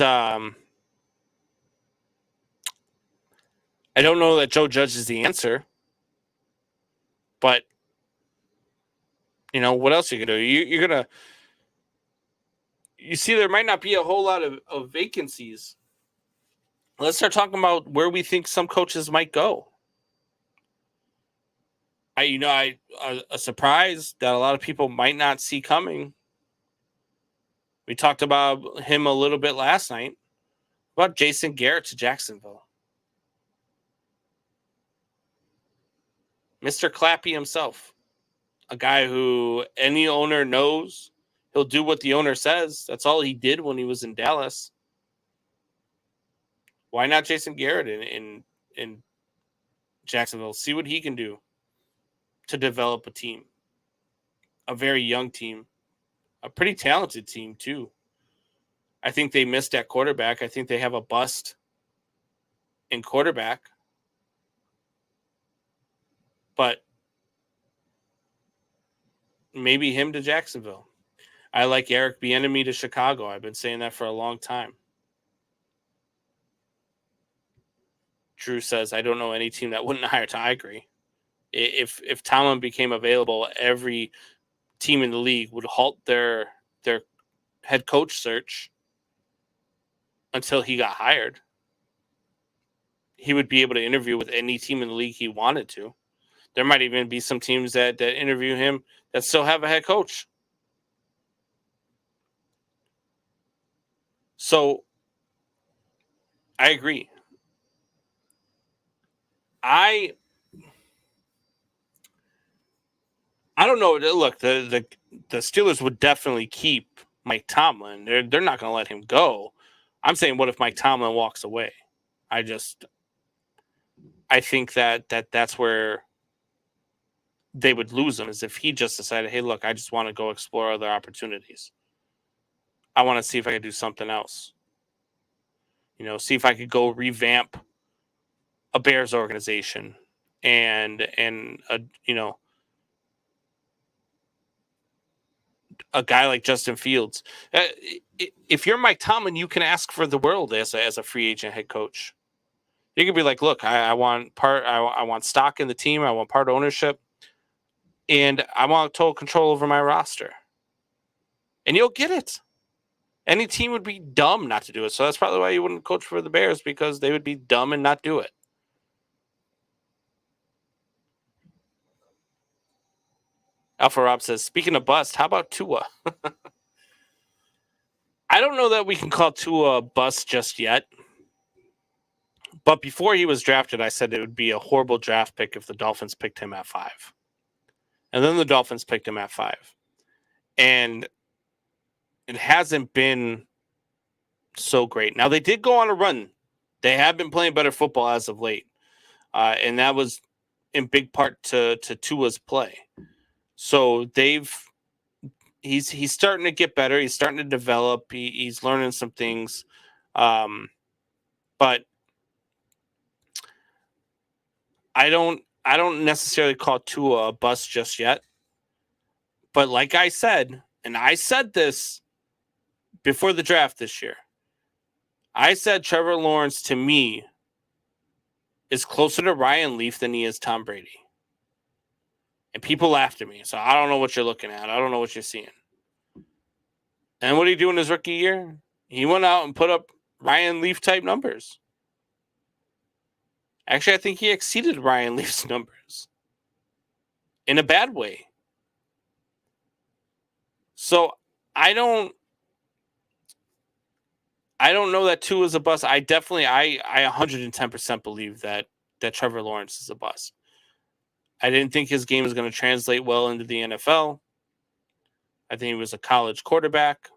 know that Joe Judge is the answer, but what else are you gonna do? You're gonna. You see, there might not be a whole lot of vacancies. Let's start talking about where we think some coaches might go. A surprise that a lot of people might not see coming. We talked about him a little bit last night, about Jason Garrett to Jacksonville. Mr. Clappy himself, a guy who any owner knows he'll do what the owner says. That's all he did when he was in Dallas. Why not Jason Garrett in Jacksonville? See what he can do to develop a team, a very young team, a pretty talented team too. I think they missed at quarterback. I think they have a bust in quarterback. But maybe him to Jacksonville. I like Eric Bieniemy to Chicago. I've been saying that for a long time. Drew says, I don't know any team that wouldn't hire Tom. I agree. If Tomlin became available, every team in the league would halt their head coach search until he got hired. He would be able to interview with any team in the league he wanted to. There might even be some teams that interview him that still have a head coach. So I agree. I don't know. Look, the Steelers would definitely keep Mike Tomlin. They're not going to let him go. I'm saying, what if Mike Tomlin walks away? I think that's where they would lose him, is if he just decided, hey, look, I just want to go explore other opportunities. I want to see if I could do something else. See if I could go revamp a Bears organization and a guy like Justin Fields. If you're Mike Tomlin, you can ask for the world as a free agent head coach. You can be like, look, I want I want stock in the team. I want part ownership. And I want total control over my roster. And you'll get it. Any team would be dumb not to do it. So that's probably why you wouldn't coach for the Bears, because they would be dumb and not do it. Alpha Rob says, speaking of bust, how about Tua? I don't know that we can call Tua a bust just yet. But before he was drafted, I said it would be a horrible draft pick if the Dolphins picked him at 5. And then the Dolphins picked him at 5. And it hasn't been so great. Now, they did go on a run. They have been playing better football as of late. And that was in big part to Tua's play. So he's starting to get better. He's starting to develop. He's learning some things. But I don't necessarily call Tua a bust just yet. But like I said, and I said this before the draft this year, I said Trevor Lawrence to me is closer to Ryan Leaf than he is Tom Brady. And people laughed at me. So I don't know what you're looking at. I don't know what you're seeing. And what did he do in his rookie year? He went out and put up Ryan Leaf type numbers. Actually, I think he exceeded Ryan Leaf's numbers in a bad way. So I don't know that Tua is a bust. I 110% believe that Trevor Lawrence is a bust. I didn't think his game was going to translate well into the NFL. I think he was a college quarterback.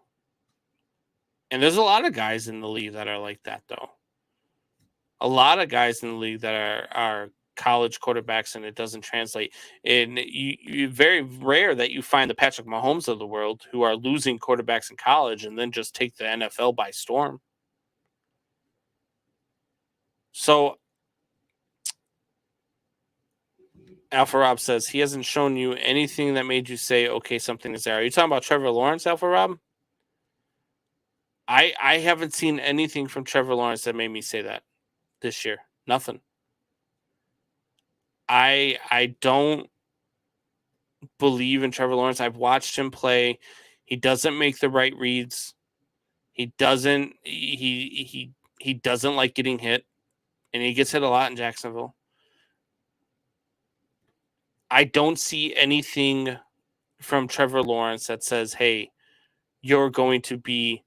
And there's a lot of guys in the league that are like that, though. A lot of guys in the league that are college quarterbacks, and it doesn't translate. And you very rare that you find the Patrick Mahomes of the world who are losing quarterbacks in college and then just take the NFL by storm. So Alpha Rob says he hasn't shown you anything that made you say, okay, something is there. Are you talking about Trevor Lawrence, Alpha Rob? I haven't seen anything from Trevor Lawrence that made me say that this year. Nothing. I don't believe in Trevor Lawrence. I've watched him play. He doesn't make the right reads. He doesn't like getting hit, and he gets hit a lot in Jacksonville. I don't see anything from Trevor Lawrence that says, hey, you're going to be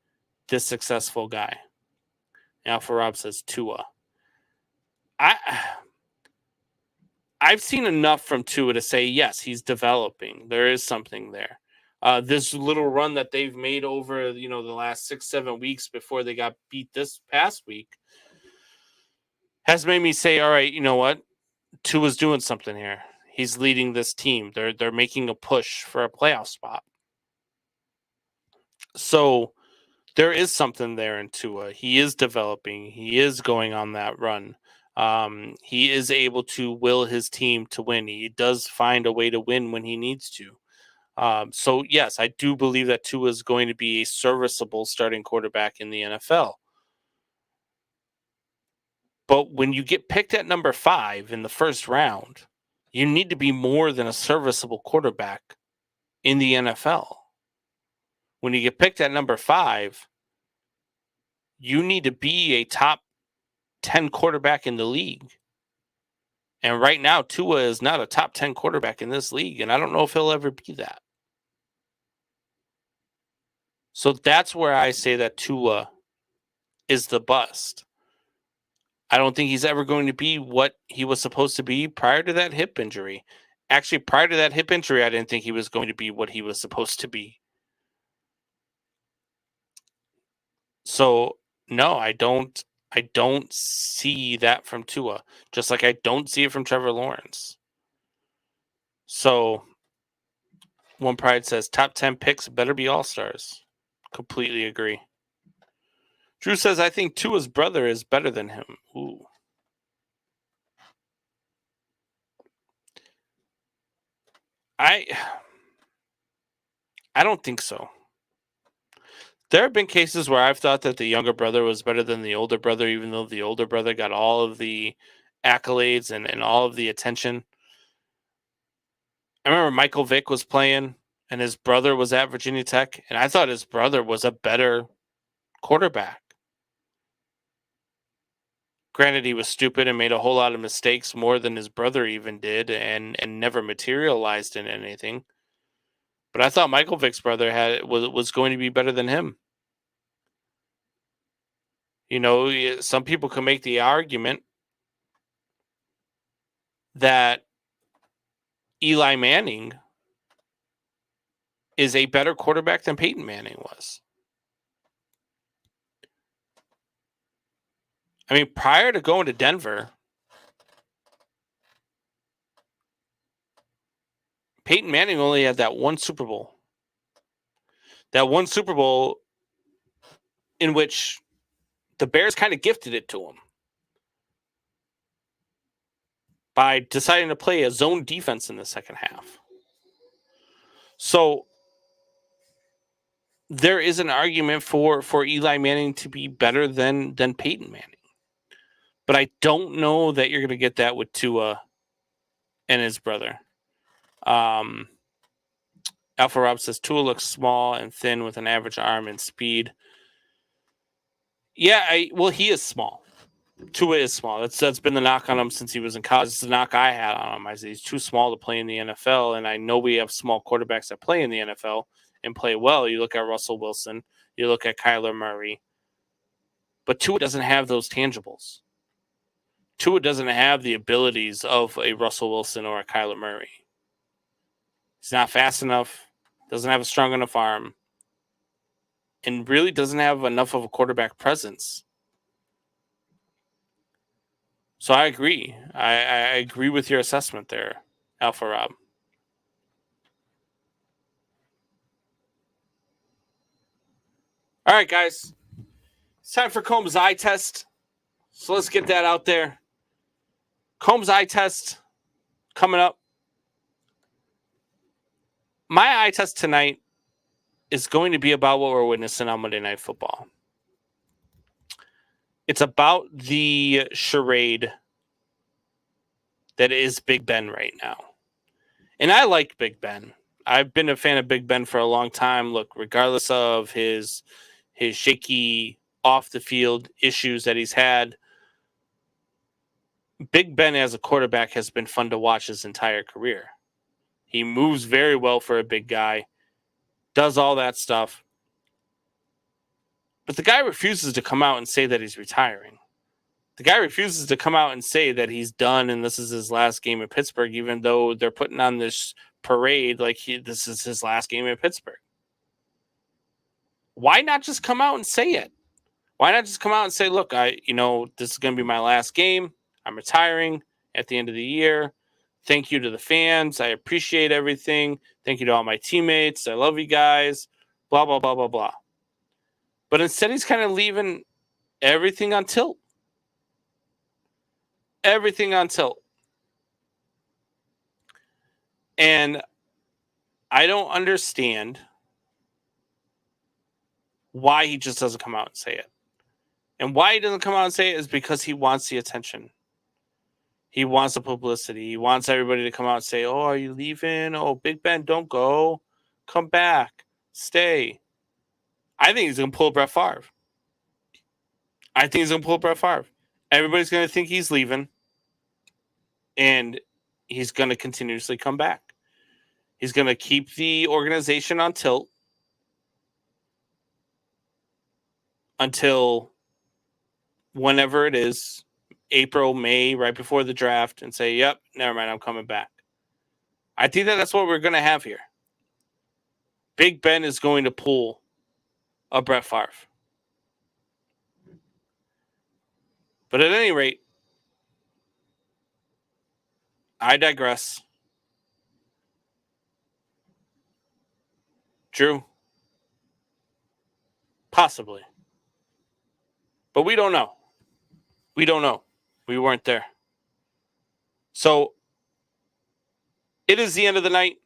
this successful guy. Alpha Rob says Tua. I've seen enough from Tua to say, yes, he's developing. There is something there. This little run that they've made over, the last 6-7 weeks before they got beat this past week has made me say, all right, you know what? Tua's doing something here. He's leading this team. They're making a push for a playoff spot. So there is something there in Tua. He is developing. He is going on that run. He is able to will his team to win. He does find a way to win when he needs to. So, yes, I do believe that Tua is going to be a serviceable starting quarterback in the NFL. But when you get picked at number 5 in the first round, you need to be more than a serviceable quarterback in the NFL. When you get picked at number 5, you need to be a top 10 quarterback in the league. And right now, Tua is not a top 10 quarterback in this league, and I don't know if he'll ever be that. So that's where I say that Tua is the bust. I don't think he's ever going to be what he was supposed to be prior to that hip injury. Actually, prior to that hip injury, I didn't think he was going to be what he was supposed to be. So, no, I don't see that from Tua, just like I don't see it from Trevor Lawrence. So, One Pride says top 10 picks better be all-stars. Completely agree. Drew says, I think Tua's brother is better than him. Ooh. I don't think so. There have been cases where I've thought that the younger brother was better than the older brother, even though the older brother got all of the accolades and all of the attention. I remember Michael Vick was playing, and his brother was at Virginia Tech, and I thought his brother was a better quarterback. Granted, he was stupid and made a whole lot of mistakes, more than his brother even did, and never materialized in anything. But I thought Michael Vick's brother was going to be better than him. Some people can make the argument that Eli Manning is a better quarterback than Peyton Manning was. I mean, prior to going to Denver, Peyton Manning only had that one Super Bowl. That one Super Bowl in which the Bears kind of gifted it to him by deciding to play a zone defense in the second half. So there is an argument for Eli Manning to be better than Peyton Manning. But I don't know that you're going to get that with Tua and his brother. Alpha Rob says Tua looks small and thin with an average arm and speed. Yeah, he is small. Tua is small. That's been the knock on him since he was in college. It's the knock I had on him. I said he's too small to play in the NFL, and I know we have small quarterbacks that play in the NFL and play well. You look at Russell Wilson, you look at Kyler Murray, but Tua doesn't have those tangibles. Tua doesn't have the abilities of a Russell Wilson or a Kyler Murray. He's not fast enough, doesn't have a strong enough arm, and really doesn't have enough of a quarterback presence. So I agree. I agree with your assessment there, Alpha Rob. All right, guys. It's time for Combs' eye test. So let's get that out there. Combs' eye test coming up. My eye test tonight is going to be about what we're witnessing on Monday Night Football. It's about the charade that is Big Ben right now. And I like Big Ben. I've been a fan of Big Ben for a long time. Look, regardless of his shaky off-the-field issues that he's had, Big Ben as a quarterback has been fun to watch his entire career. He moves very well for a big guy, does all that stuff. But the guy refuses to come out and say that he's retiring. The guy refuses to come out and say that he's done and this is his last game in Pittsburgh, even though they're putting on this parade like this is his last game in Pittsburgh. Why not just come out and say it? Why not just come out and say, look, this is going to be my last game. I'm retiring at the end of the year. Thank you to the fans. I appreciate everything. Thank you to all my teammates. I love you guys. Blah, blah, blah, blah, blah. But instead, he's kind of leaving everything on tilt. Everything on tilt. And I don't understand why he just doesn't come out and say it. And why he doesn't come out and say it is because he wants the attention. He wants the publicity. He wants everybody to come out and say, oh, are you leaving? Oh, Big Ben, don't go. Come back. Stay. I think he's going to pull Brett Favre. Everybody's going to think he's leaving. And he's going to continuously come back. He's going to keep the organization on tilt until whenever it is, April, May, right before the draft, and say, yep, never mind, I'm coming back. I think that's what we're going to have here. Big Ben is going to pull a Brett Favre. But at any rate, I digress. Drew? Possibly. But we don't know. We weren't there. So, it is the end of the night.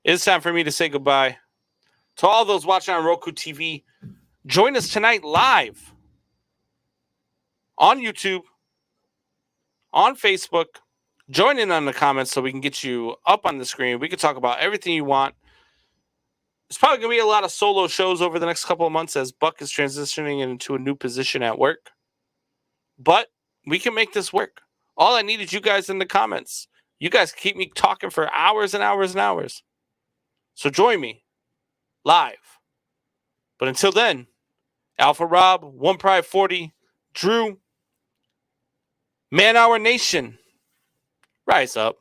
It is time for me to say goodbye. To all those watching on Roku TV, join us tonight live on YouTube, on Facebook. Join in on the comments so we can get you up on the screen. We can talk about everything you want. There's probably going to be a lot of solo shows over the next couple of months as Buck is transitioning into a new position at work. But we can make this work. All I need is you guys in the comments. You guys keep me talking for hours and hours and hours. So join me live. But until then, Alpha Rob, One Pride 40, Drew, Man Our Nation, rise up.